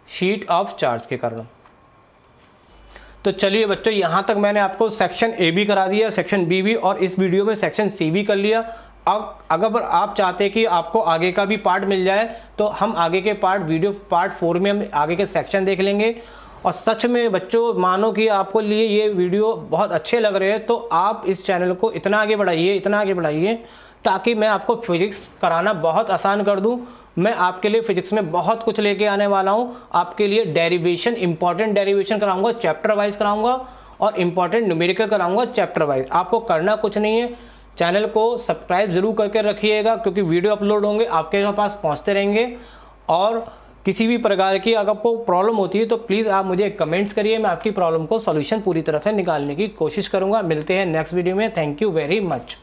S1: शीट ऑफ चार्ज के कारण। तो चलिए बच्चों, यहाँ तक मैंने आपको सेक्शन ए भी करा दिया, सेक्शन बी भी, और इस वीडियो में सेक्शन सी भी कर लिया। अब अगर आप चाहते हैं कि आपको आगे का भी पार्ट मिल जाए तो हम आगे के पार्ट 4 में हम आगे के सेक्शन देख लेंगे। और सच में बच्चों मानो कि आपको लिए ये वीडियो बहुत अच्छे लग रहे हैं तो आप इस चैनल को इतना आगे बढ़ाइए ताकि मैं आपको फिजिक्स कराना बहुत आसान कर दूँ। मैं आपके लिए फिजिक्स में बहुत कुछ लेके आने वाला हूँ। आपके लिए डेरिवेशन, इंपॉर्टेंट डेरिवेशन कराऊंगा, चैप्टर वाइज कराऊंगा, और इंपॉर्टेंट न्यूमेरिकल कराऊंगा चैप्टर वाइज। आपको करना कुछ नहीं है, चैनल को सब्सक्राइब जरूर करके रखिएगा, क्योंकि वीडियो अपलोड होंगे आपके पास पहुँचते रहेंगे। और किसी भी प्रकार की अगर आपको प्रॉब्लम होती है तो प्लीज़ आप मुझे कमेंट्स करिए, मैं आपकी प्रॉब्लम को सॉल्यूशन पूरी तरह से निकालने की कोशिश करूँगा। मिलते हैं नेक्स्ट वीडियो में। Thank you very much.